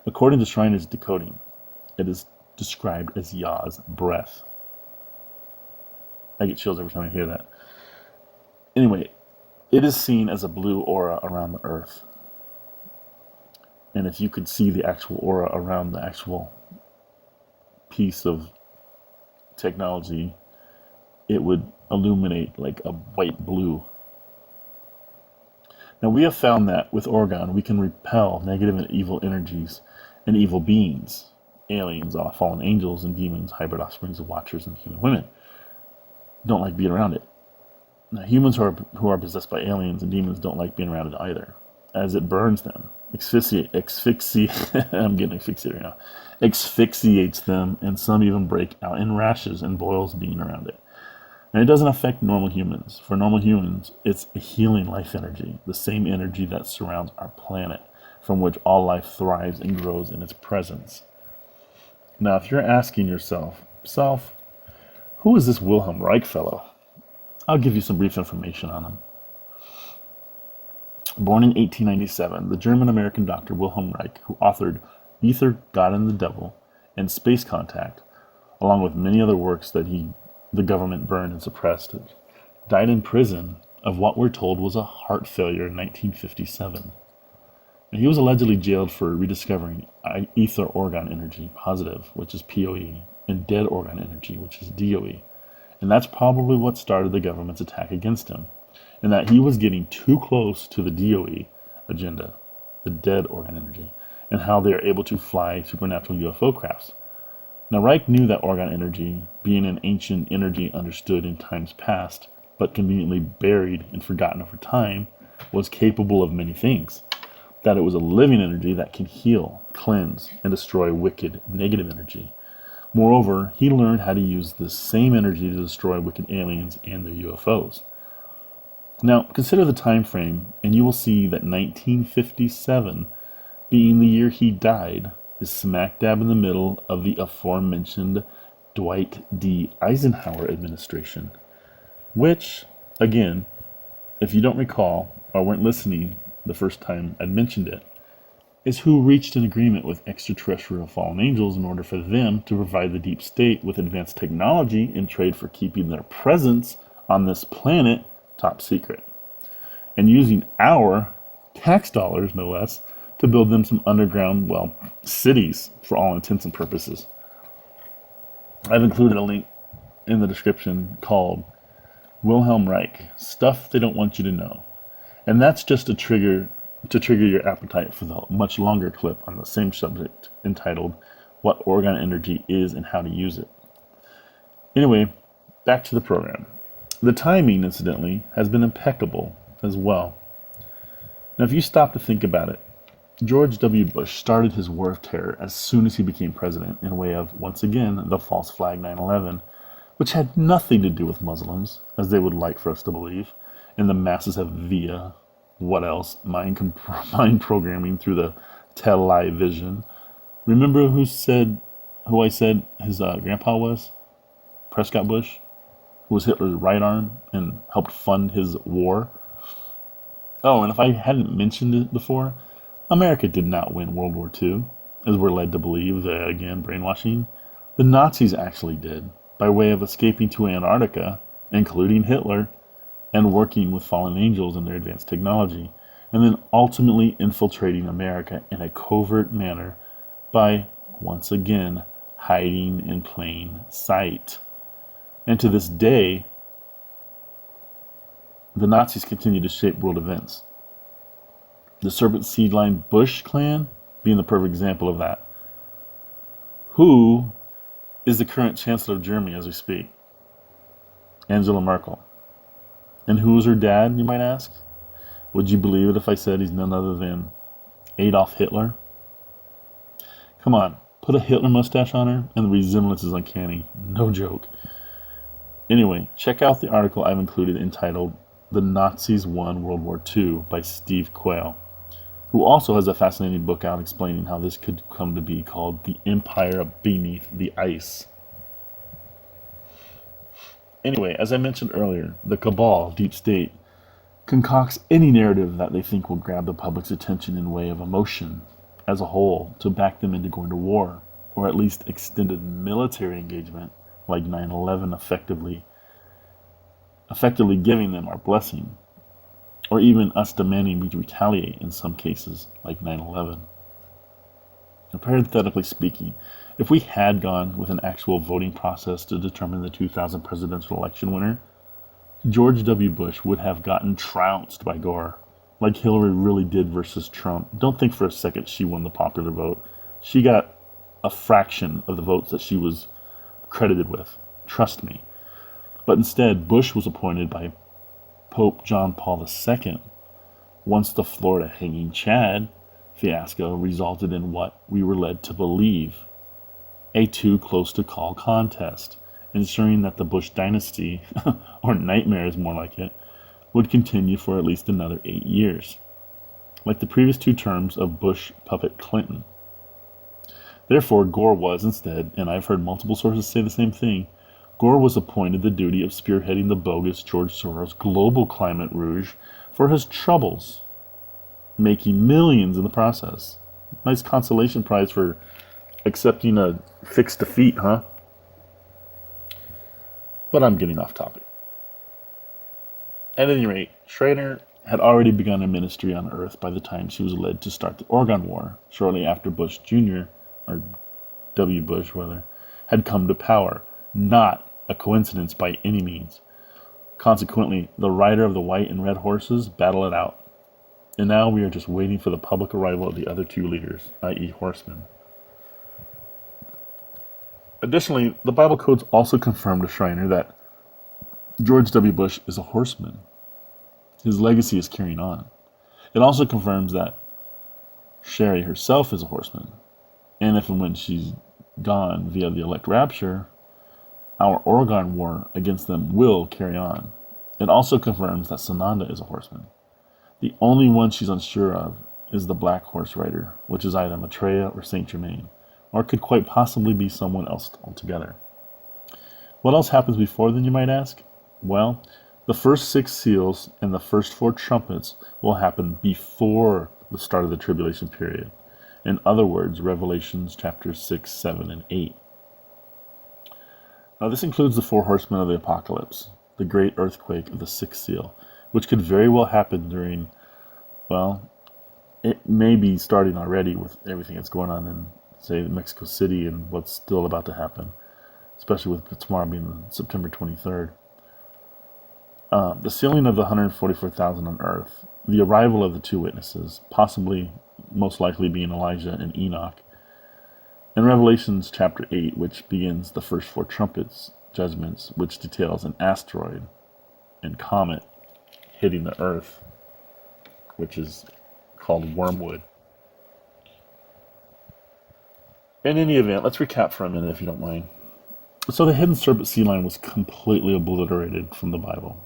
According to Shriner's decoding, it is described as Yah's breath. I get chills every time I hear that. Anyway, it is seen as a blue aura around the earth. And if you could see the actual aura around the actual piece of technology, it would illuminate like a white blue. Now, we have found that with Orgone, we can repel negative and evil energies and evil beings, aliens, fallen angels, and demons, hybrid offsprings of watchers, and human women. Don't like being around it. Now, humans who are possessed by aliens and demons don't like being around it either, as it burns them, I'm getting asphyxiated right now. Asphyxiates them, and some even break out in rashes and boils being around it. And it doesn't affect normal humans. For normal humans, it's a healing life energy, the same energy that surrounds our planet, from which all life thrives and grows in its presence. Now, if you're asking yourself, who is this Wilhelm Reich fellow? I'll give you some brief information on him. Born in 1897, the German-American doctor Wilhelm Reich, who authored Ether, God and the Devil, and Space Contact, along with many other works that the government burned and suppressed, died in prison of what we're told was a heart failure in 1957. And he was allegedly jailed for rediscovering ether orgone energy, positive, which is POE, and dead orgone energy, which is DOE. And that's probably what started the government's attack against him, and that he was getting too close to the DOE agenda, the dead orgone energy, and how they are able to fly supernatural UFO crafts. Now, Reich knew that orgone energy, being an ancient energy understood in times past, but conveniently buried and forgotten over time, was capable of many things. That it was a living energy that can heal, cleanse, and destroy wicked, negative energy. Moreover, he learned how to use this same energy to destroy wicked aliens and their UFOs. Now, consider the time frame, and you will see that 1957, being the year he died, is smack dab in the middle of the aforementioned Dwight D. Eisenhower administration, which, again, if you don't recall or weren't listening the first time I'd mentioned it, is who reached an agreement with extraterrestrial fallen angels in order for them to provide the deep state with advanced technology in trade for keeping their presence on this planet top secret, and using our tax dollars, no less, to build them some underground, cities for all intents and purposes. I've included a link in the description called Wilhelm Reich, Stuff They Don't Want You to Know. And that's just to trigger your appetite for the much longer clip on the same subject entitled What Orgone Energy Is and How to Use It. Anyway, back to the program. The timing, incidentally, has been impeccable as well. Now, if you stop to think about it, George W. Bush started his war of terror as soon as he became president in way of, once again, the false flag 9/11, which had nothing to do with Muslims, as they would like for us to believe, and the masses have via, what else, mind programming through the television. Remember who I said his grandpa was? Prescott Bush, who was Hitler's right arm and helped fund his war. Oh, and if I hadn't mentioned it before, America did not win World War II, as we're led to believe, again, brainwashing. The Nazis actually did, by way of escaping to Antarctica, including Hitler, and working with fallen angels and their advanced technology, and then ultimately infiltrating America in a covert manner by, once again, hiding in plain sight. And to this day, the Nazis continue to shape world events. The Serpent Seed Line Bush clan being the perfect example of that. Who is the current Chancellor of Germany as we speak? Angela Merkel. And who is her dad, you might ask? Would you believe it if I said he's none other than Adolf Hitler? Come on, put a Hitler mustache on her, and the resemblance is uncanny. No joke. Anyway, check out the article I've included entitled The Nazis Won World War II by Steve Quayle, who also has a fascinating book out explaining how this could come to be called The Empire Beneath the Ice. Anyway, as I mentioned earlier, the Cabal, deep state, concocts any narrative that they think will grab the public's attention in way of emotion as a whole to back them into going to war, or at least extended military engagement like 9/11 effectively giving them our blessing, or even us demanding we retaliate in some cases like 9/11. And parenthetically speaking, if we had gone with an actual voting process to determine the 2000 presidential election winner, George W. Bush would have gotten trounced by Gore, like Hillary really did versus Trump. Don't think for a second she won the popular vote. She got a fraction of the votes that she was credited with. Trust me. But instead, Bush was appointed by Pope John Paul II once the Florida hanging Chad fiasco resulted in what we were led to believe, a too close to call contest, ensuring that the Bush dynasty, or nightmares more like it, would continue for at least another 8 years, like the previous 2 terms of Bush puppet Clinton. Therefore, Gore was instead, and I've heard multiple sources say the same thing, Gore was appointed the duty of spearheading the bogus George Soros global climate rouge for his troubles, making millions in the process. Nice consolation prize for accepting a fixed defeat, huh? But I'm getting off topic. At any rate, Schrader had already begun a ministry on Earth by the time she was led to start the Orgone War, shortly after Bush Jr., or W. Bush, rather, had come to power. Not a coincidence by any means. Consequently, the rider of the white and red horses battled it out. And now we are just waiting for the public arrival of the other two leaders, i.e. horsemen. Additionally, the Bible codes also confirm to Schreiner that George W. Bush is a horseman. His legacy is carrying on. It also confirms that Sherry herself is a horseman. And if and when she's gone via the elect rapture, our Orgone War against them will carry on. It also confirms that Sananda is a horseman. The only one she's unsure of is the Black Horse Rider, which is either Maitreya or Saint Germain, or could quite possibly be someone else altogether. What else happens before then, you might ask? Well, the first 6 seals and the first 4 trumpets will happen before the start of the tribulation period. In other words, Revelations chapters 6, 7, and 8. Now this includes the 4 horsemen of the apocalypse, the great earthquake of the 6th seal, which could very well happen during, well, it may be starting already with everything that's going on in, say, Mexico City and what's still about to happen, especially with tomorrow being September 23rd. The sealing of the 144,000 on earth, the arrival of the 2 witnesses, possibly, most likely being Elijah and Enoch, and Revelations chapter 8, which begins the first 4 trumpets, judgments, which details an asteroid and comet hitting the earth, which is called wormwood. In any event, let's recap for a minute if you don't mind. So the hidden serpent sea lion was completely obliterated from the Bible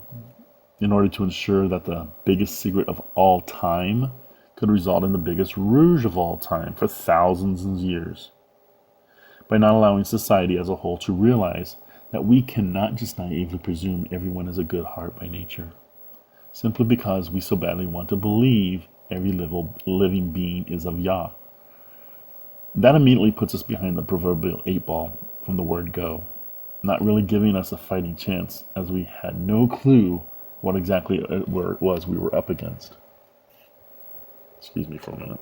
in order to ensure that the biggest secret of all time could result in the biggest rouge of all time for thousands of years, by not allowing society as a whole to realize that we cannot just naively presume everyone has a good heart by nature, simply because we so badly want to believe every living being is of Yah. That immediately puts us behind the proverbial 8 ball from the word go, not really giving us a fighting chance, as we had no clue what exactly it was we were up against. Excuse me for a minute.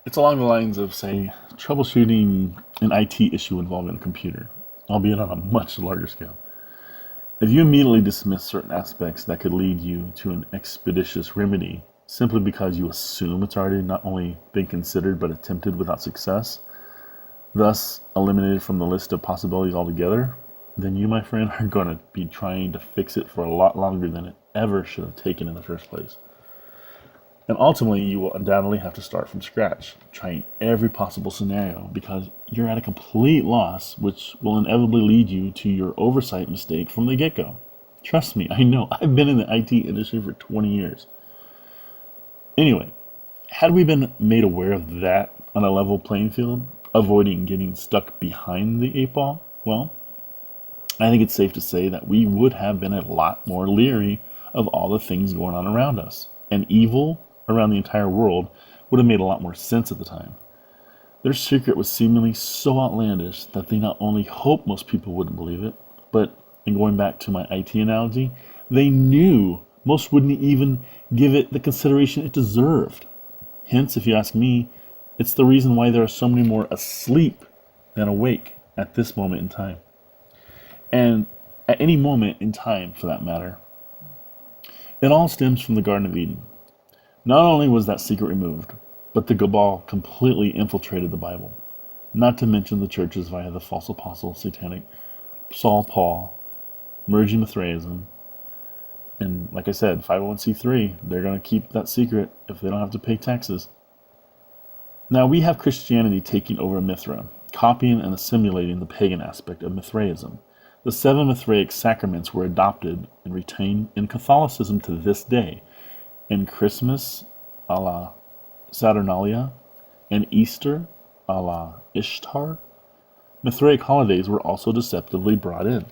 It's along the lines of, say, troubleshooting an IT issue involving a computer, albeit on a much larger scale. If you immediately dismiss certain aspects that could lead you to an expeditious remedy simply because you assume it's already not only been considered but attempted without success, thus eliminated from the list of possibilities altogether, then you, my friend, are going to be trying to fix it for a lot longer than it ever should have taken in the first place. And ultimately, you will undoubtedly have to start from scratch, trying every possible scenario, because you're at a complete loss, which will inevitably lead you to your oversight mistake from the get-go. Trust me, I know. I've been in the IT industry for 20 years. Anyway, had we been made aware of that on a level playing field, avoiding getting stuck behind the 8 ball, well, I think it's safe to say that we would have been a lot more leery of all the things going on around us, and evil around the entire world would have made a lot more sense at the time. Their secret was seemingly so outlandish that they not only hoped most people wouldn't believe it, but, and going back to my IT analogy, they knew most wouldn't even give it the consideration it deserved. Hence, if you ask me, it's the reason why there are so many more asleep than awake at this moment in time. And at any moment in time, for that matter. It all stems from the Garden of Eden. Not only was that secret removed, but the Cabal completely infiltrated the Bible. Not to mention the churches via the false apostle, satanic Saul Paul, merging Mithraism, and like I said, 501c3, they're going to keep that secret if they don't have to pay taxes. Now we have Christianity taking over Mithra, copying and assimilating the pagan aspect of Mithraism. The 7 Mithraic sacraments were adopted and retained in Catholicism to this day, and Christmas a la Saturnalia, and Easter a la Ishtar. Mithraic holidays were also deceptively brought in.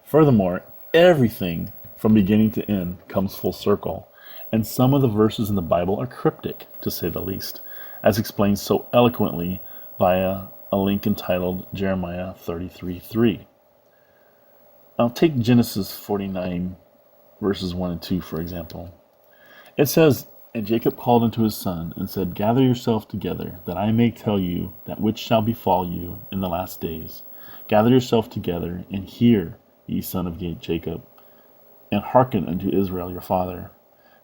Furthermore, everything from beginning to end comes full circle, and some of the verses in the Bible are cryptic, to say the least, as explained so eloquently via a link entitled Jeremiah 33:3. Now take Genesis 49, verses 1 and 2, for example. It says, "And Jacob called unto his son, and said, Gather yourself together, that I may tell you that which shall befall you in the last days. Gather yourself together, and hear, ye son of Jacob, and hearken unto Israel your father."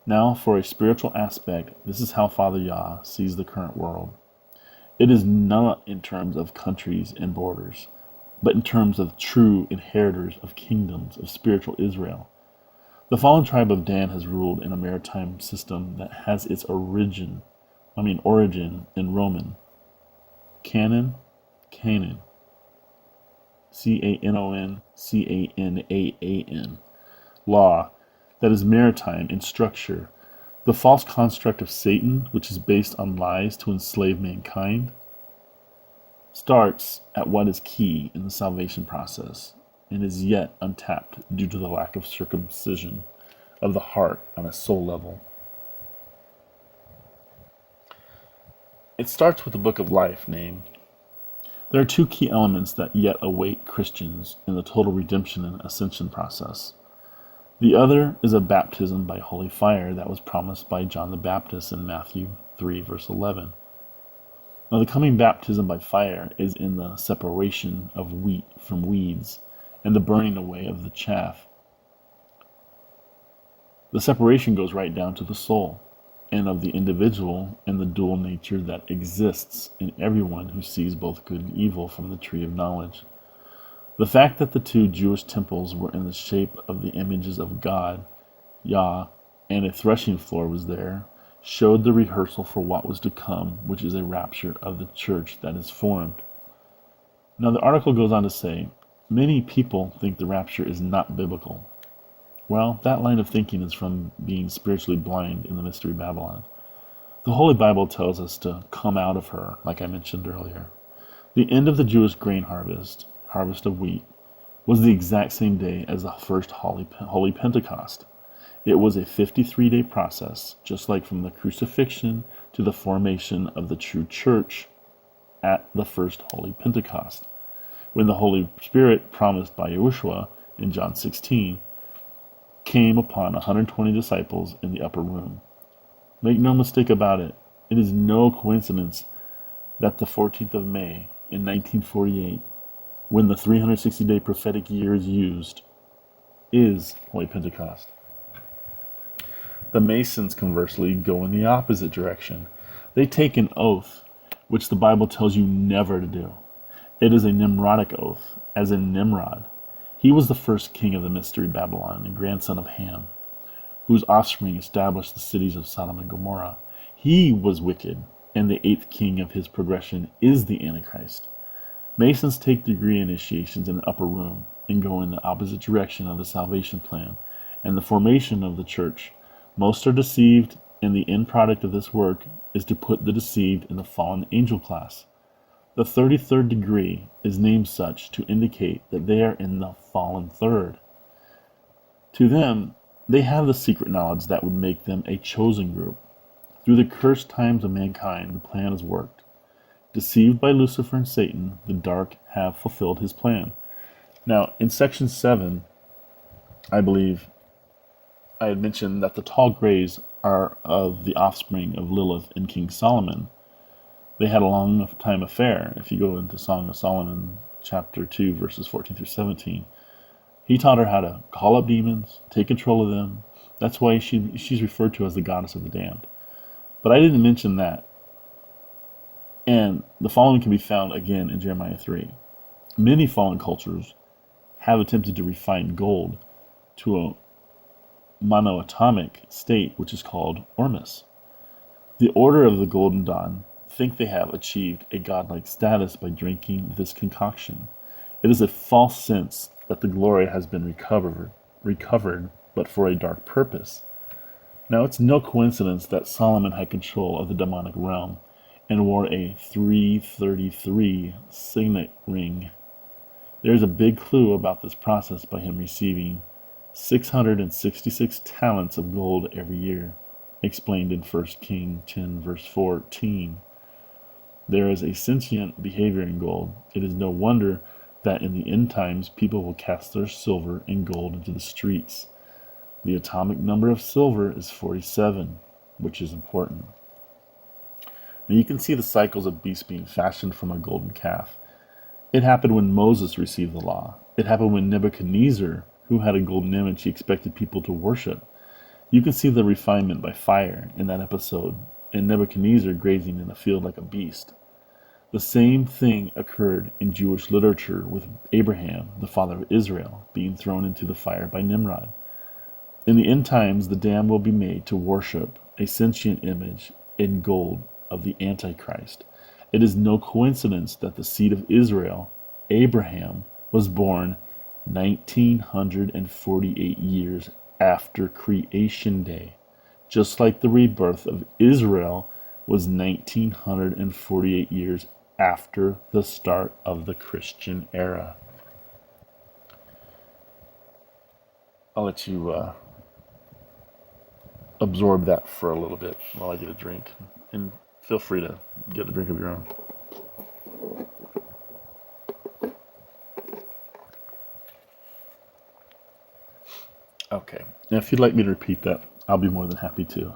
Now, for a spiritual aspect, this is how Father Yah sees the current world. It is not in terms of countries and borders, but in terms of true inheritors of kingdoms of spiritual Israel. The fallen tribe of Dan has ruled in a maritime system that has its origin in Roman. Canaan, C-A-N-O-N, C-A-N-A-A-N. Law, that is maritime in structure. The false construct of Satan, which is based on lies to enslave mankind, starts at what is key in the salvation process and is yet untapped due to the lack of circumcision of the heart on a soul level. It starts with the Book of Life name. There are two key elements that yet await Christians in the total redemption and ascension process. The other is a baptism by holy fire that was promised by John the Baptist in Matthew 3, verse 11. Now, the coming baptism by fire is in the separation of wheat from weeds and the burning away of the chaff. The separation goes right down to the soul and of the individual and the dual nature that exists in everyone who sees both good and evil from the tree of knowledge. The fact that the two Jewish temples were in the shape of the images of God, Yah, and a threshing floor was there, showed the rehearsal for what was to come, which is a rapture of the church that is formed. Now the article goes on to say, many people think the rapture is not biblical. Well, that line of thinking is from being spiritually blind in the Mystery Babylon. The Holy Bible tells us to come out of her, like I mentioned earlier. The end of the Jewish grain harvest of wheat, was the exact same day as the first Holy Pentecost. It was a 53-day process, just like from the crucifixion to the formation of the true church at the first Holy Pentecost, when the Holy Spirit promised by Yahushua in John 16 came upon 120 disciples in the upper room. Make no mistake about it, it is no coincidence that the 14th of May in 1948, when the 360-day prophetic year is used, is Holy Pentecost. The Masons, conversely, go in the opposite direction. They take an oath, which the Bible tells you never to do. It is a Nimrodic oath, as in Nimrod. He was the first king of the Mystery Babylon and grandson of Ham, whose offspring established the cities of Sodom and Gomorrah. He was wicked, and the eighth king of his progression is the Antichrist. Masons take degree initiations in the upper room and go in the opposite direction of the salvation plan and the formation of the church. Most are deceived, and the end product of this work is to put the deceived in the fallen angel class. The 33rd degree is named such to indicate that they are in the fallen third. To them, they have the secret knowledge that would make them a chosen group. Through the cursed times of mankind, the plan has worked. Deceived by Lucifer and Satan, the dark have fulfilled his plan. Now, in section 7, I believe I had mentioned that the tall grays are of the offspring of Lilith and King Solomon. They had a long time affair. If you go into Song of Solomon, chapter 2, verses 14 through 17, he taught her how to call up demons, take control of them. That's why she's referred to as the goddess of the damned. But I didn't mention that. And the following can be found again in Jeremiah 3. Many fallen cultures have attempted to refine gold to a monoatomic state, which is called Ormus. The Order of the Golden Dawn think they have achieved a godlike status by drinking this concoction. It is a false sense that the glory has been recovered, but for a dark purpose. Now, it's no coincidence that Solomon had control of the demonic realm, and wore a 333 signet ring. There is a big clue about this process by him receiving 666 talents of gold every year, explained in 1 King 10 verse 14. There is a sentient behavior in gold. It is no wonder that in the end times people will cast their silver and gold into the streets. The atomic number of silver is 47, which is important. Now you can see the cycles of beasts being fashioned from a golden calf. It happened when Moses received the law. It happened when Nebuchadnezzar, who had a golden image he expected people to worship. You can see the refinement by fire in that episode, and Nebuchadnezzar grazing in a field like a beast. The same thing occurred in Jewish literature with Abraham, the father of Israel, being thrown into the fire by Nimrod. In the end times, the damned will be made to worship a sentient image in gold of the Antichrist. It is no coincidence that the seed of Israel, Abraham, was born 1948 years after creation day, just like the rebirth of Israel was 1948 years after the start of the Christian era. I'll let you absorb that for a little bit while I get a drink, and feel free to get a drink of your own. Okay, and if you'd like me to repeat that, I'll be more than happy to.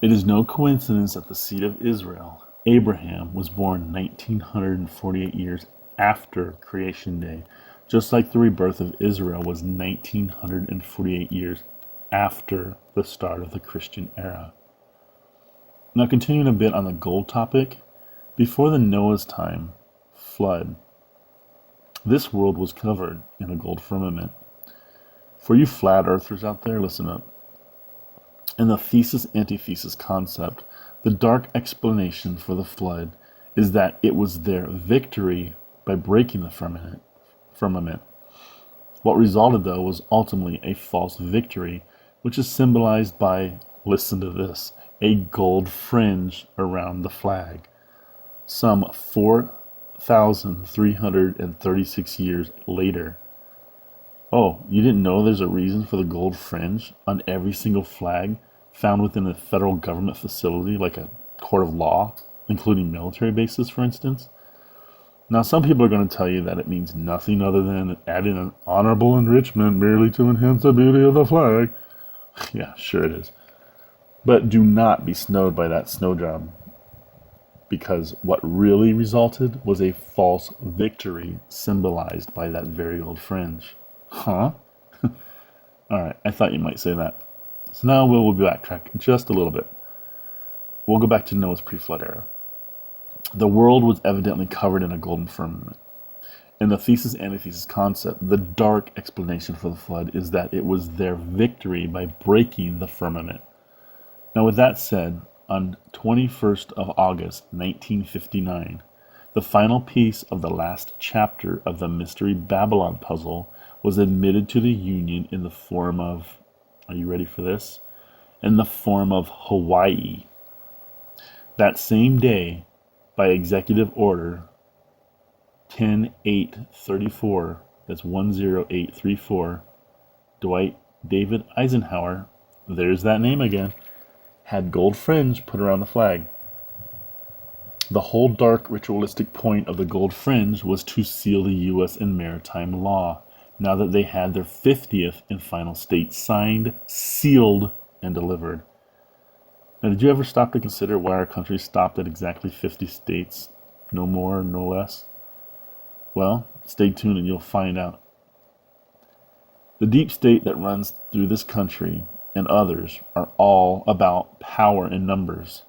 It is no coincidence that the seed of Israel, Abraham, was born 1948 years after creation day, just like the rebirth of Israel was 1948 years after the start of the Christian era. Now, continuing a bit on the gold topic, before the Noah's time flood, this world was covered in a gold firmament. For you flat earthers out there, listen up. In the thesis-antithesis concept, the dark explanation for the flood is that it was their victory by breaking the firmament. What resulted, though, was ultimately a false victory, which is symbolized by, listen to this, a gold fringe around the flag. Some 4,336 years later. Oh, you didn't know there's a reason for the gold fringe on every single flag found within a federal government facility, like a court of law, including military bases, for instance? Now, some people are going to tell you that it means nothing other than adding an honorable enrichment merely to enhance the beauty of the flag. Yeah, sure it is. But do not be snowed by that snow job, because what really resulted was a false victory symbolized by that very old fringe. Huh? Alright, I thought you might say that. So now we'll backtrack just a little bit. We'll go back to Noah's pre-flood era. The world was evidently covered in a golden firmament. In the thesis-antithesis concept, the dark explanation for the flood is that it was their victory by breaking the firmament. Now, with that said, on 21st of August, 1959, the final piece of the last chapter of the Mystery Babylon puzzle was admitted to the Union in the form of, are you ready for this? In the form of Hawaii. That same day, by executive order 10834, that's 10834, Dwight David Eisenhower, there's that name again, had gold fringe put around the flag. The whole dark ritualistic point of the gold fringe was to seal the U.S. and maritime law, now that they had their 50th and final state signed, sealed, and delivered. Now, did you ever stop to consider why our country stopped at exactly 50 states? No more, no less? Well, stay tuned and you'll find out. The deep state that runs through this country and others are all about power in numbers,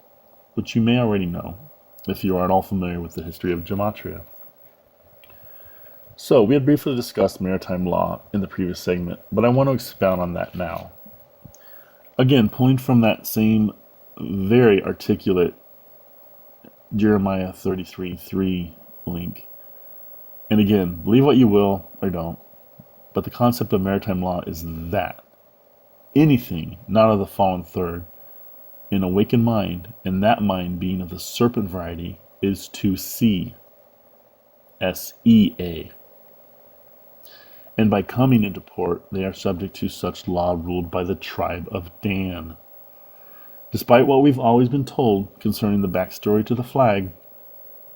which you may already know if you are at all familiar with the history of Gematria. So, we had briefly discussed maritime law in the previous segment, but I want to expound on that now. Again, pulling from that same very articulate Jeremiah 33:3 link. And again, believe what you will or don't, but the concept of maritime law is that anything not of the fallen third an awakened mind, and that mind being of the serpent variety, is to see, S-E-A. And by coming into port, they are subject to such law ruled by the tribe of Dan. Despite what we've always been told concerning the backstory to the flag,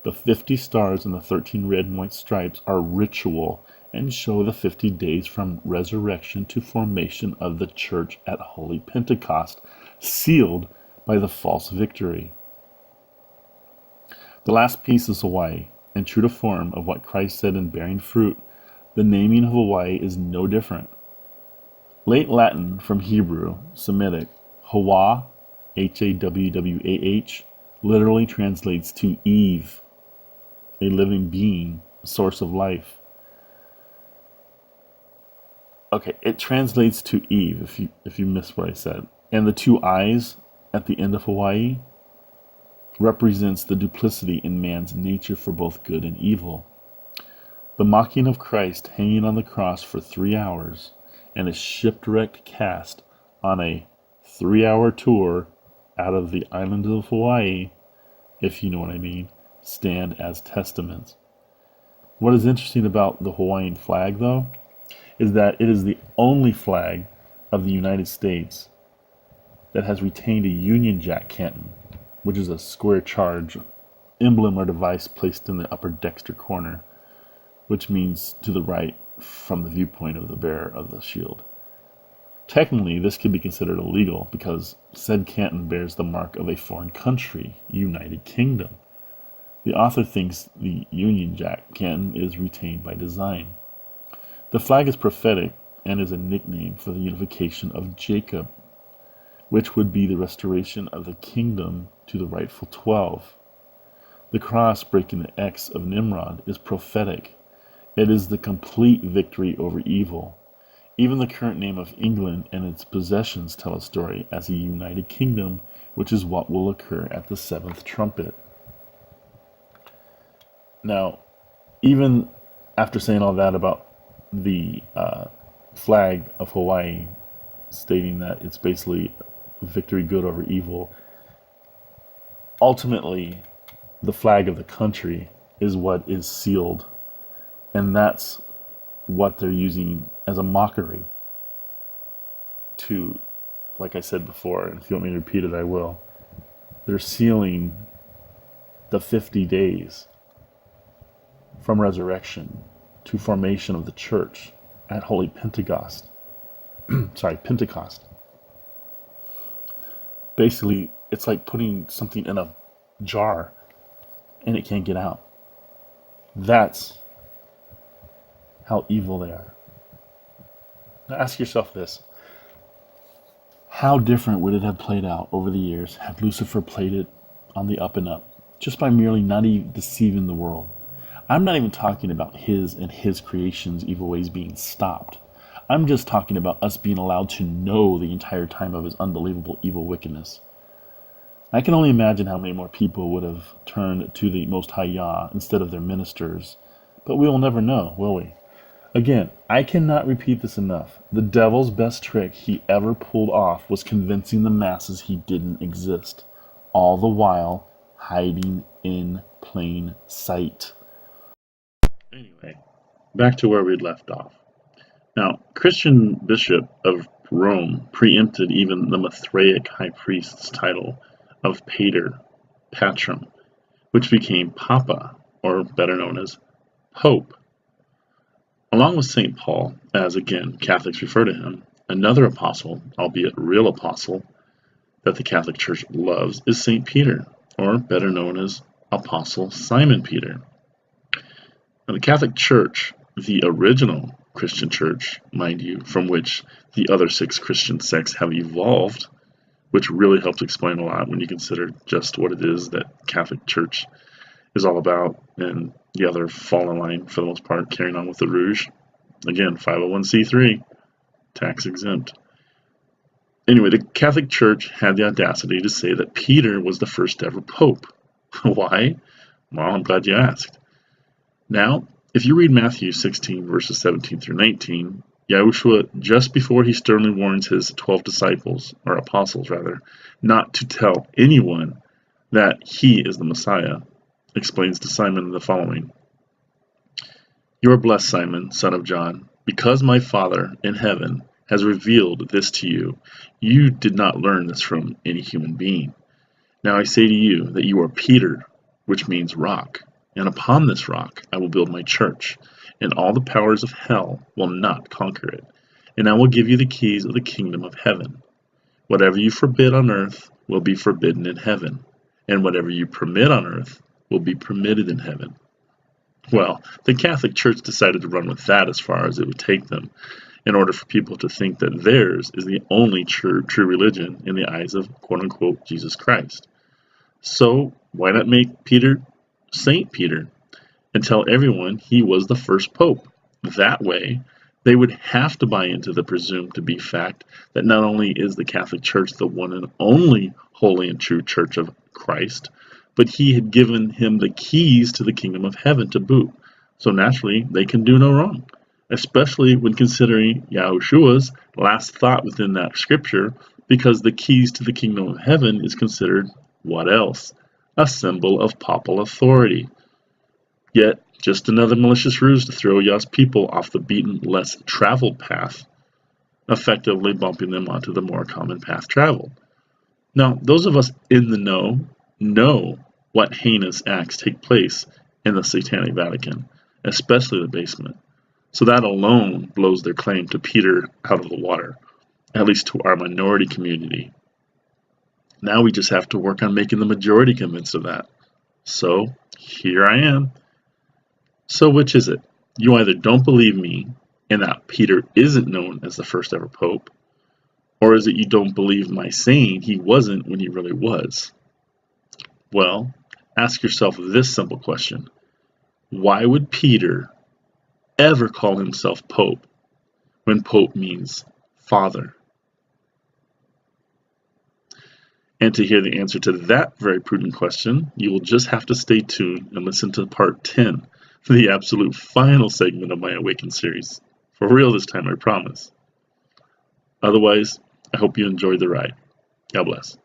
the 50 stars and the 13 red and white stripes are ritual and show the 50 days from resurrection to formation of the church at Holy Pentecost, sealed by the false victory. The last piece is Hawaii, and true to form of what Christ said in bearing fruit, the naming of Hawaii is no different. Late Latin from Hebrew, Semitic, Hawa, H-A-W-W-A-H, literally translates to Eve, a living being, a source of life. Okay, it translates to Eve, if you missed what I said. And the two eyes at the end of Hawaii represents the duplicity in man's nature for both good and evil. The mocking of Christ hanging on the cross for 3 hours and a shipwrecked cast on a 3-hour tour out of the island of Hawaii, if you know what I mean, stand as testaments. What is interesting about the Hawaiian flag, though, is that it is the only flag of the United States that has retained a Union Jack canton, which is a square charge emblem or device placed in the upper dexter corner, which means to the right from the viewpoint of the bearer of the shield. Technically, this could be considered illegal because said canton bears the mark of a foreign country, United Kingdom. The author thinks the Union Jack canton is retained by design. The flag is prophetic and is a nickname for the unification of Jacob, which would be the restoration of the kingdom to the rightful 12. The cross breaking the X of Nimrod is prophetic. It is the complete victory over evil. Even the current name of England and its possessions tell a story as a united kingdom, which is what will occur at the 7th trumpet. Now, even after saying all that about the flag of Hawaii, stating that it's basically victory good over evil, ultimately the flag of the country is what is sealed, and that's what they're using as a mockery to, like I said before, and if you want me to repeat it, I will. They're sealing the 50 days from resurrection to formation of the church at Holy Pentecost. Pentecost. Basically, it's like putting something in a jar and it can't get out. That's how evil they are. Now ask yourself this. How different would it have played out over the years had Lucifer played it on the up and up, just by merely not even deceiving the world? I'm not even talking about his and his creation's evil ways being stopped. I'm just talking about us being allowed to know the entire time of his unbelievable evil wickedness. I can only imagine how many more people would have turned to the Most High Yah instead of their ministers, but we will never know, will we? Again, I cannot repeat this enough. The devil's best trick he ever pulled off was convincing the masses he didn't exist, all the while hiding in plain sight. Anyway, back to where we'd left off. Now, Christian bishop of Rome preempted even the Mithraic high priest's title of pater, patrum, which became papa, or better known as pope. Along with St. Paul, as again Catholics refer to him, another apostle, albeit real apostle, that the Catholic Church loves is St. Peter, or better known as Apostle Simon Peter. Now, the Catholic Church, the original Christian Church, mind you, from which the other 6 Christian sects have evolved, which really helps explain a lot when you consider just what it is that Catholic Church is all about, and the other fall in line for the most part, carrying on with the Rouge. Again, 501c3, tax exempt. Anyway, the Catholic Church had the audacity to say that Peter was the first ever pope. Why? Well, I'm glad you asked. Now, if you read Matthew 16, verses 17 through 19, Yahushua, just before he sternly warns his 12 disciples, or apostles rather, not to tell anyone that he is the Messiah, explains to Simon the following. You are blessed, Simon, son of John, because my Father in heaven has revealed this to you. You did not learn this from any human being. Now I say to you that you are Peter, which means rock, and upon this rock I will build my church, and all the powers of hell will not conquer it. And I will give you the keys of the kingdom of heaven. Whatever you forbid on earth will be forbidden in heaven, and whatever you permit on earth will be permitted in heaven. Well, the Catholic Church decided to run with that as far as it would take them, in order for people to think that theirs is the only true religion in the eyes of quote-unquote Jesus Christ. So why not make Peter Saint Peter and tell everyone he was the first pope? That way, they would have to buy into the presumed to be fact that not only is the Catholic Church the one and only holy and true Church of Christ, but he had given him the keys to the kingdom of heaven to boot. So naturally, they can do no wrong, especially when considering Yahushua's last thought within that scripture, because the keys to the kingdom of heaven is considered what else? A symbol of papal authority. Yet, just another malicious ruse to throw Yah's people off the beaten, less traveled path, effectively bumping them onto the more common path traveled. Now, those of us in the know what heinous acts take place in the Satanic Vatican, especially the basement. So that alone blows their claim to Peter out of the water, at least to our minority community. Now we just have to work on making the majority convinced of that. So, here I am. So which is it? You either don't believe me and that Peter isn't known as the first ever pope, or is it you don't believe my saying he wasn't when he really was? Well, ask yourself this simple question. Why would Peter ever call himself pope when pope means father? And to hear the answer to that very prudent question, you will just have to stay tuned and listen to part 10, the absolute final segment of my Awaken series. For real this time, I promise. Otherwise, I hope you enjoyed the ride. God bless.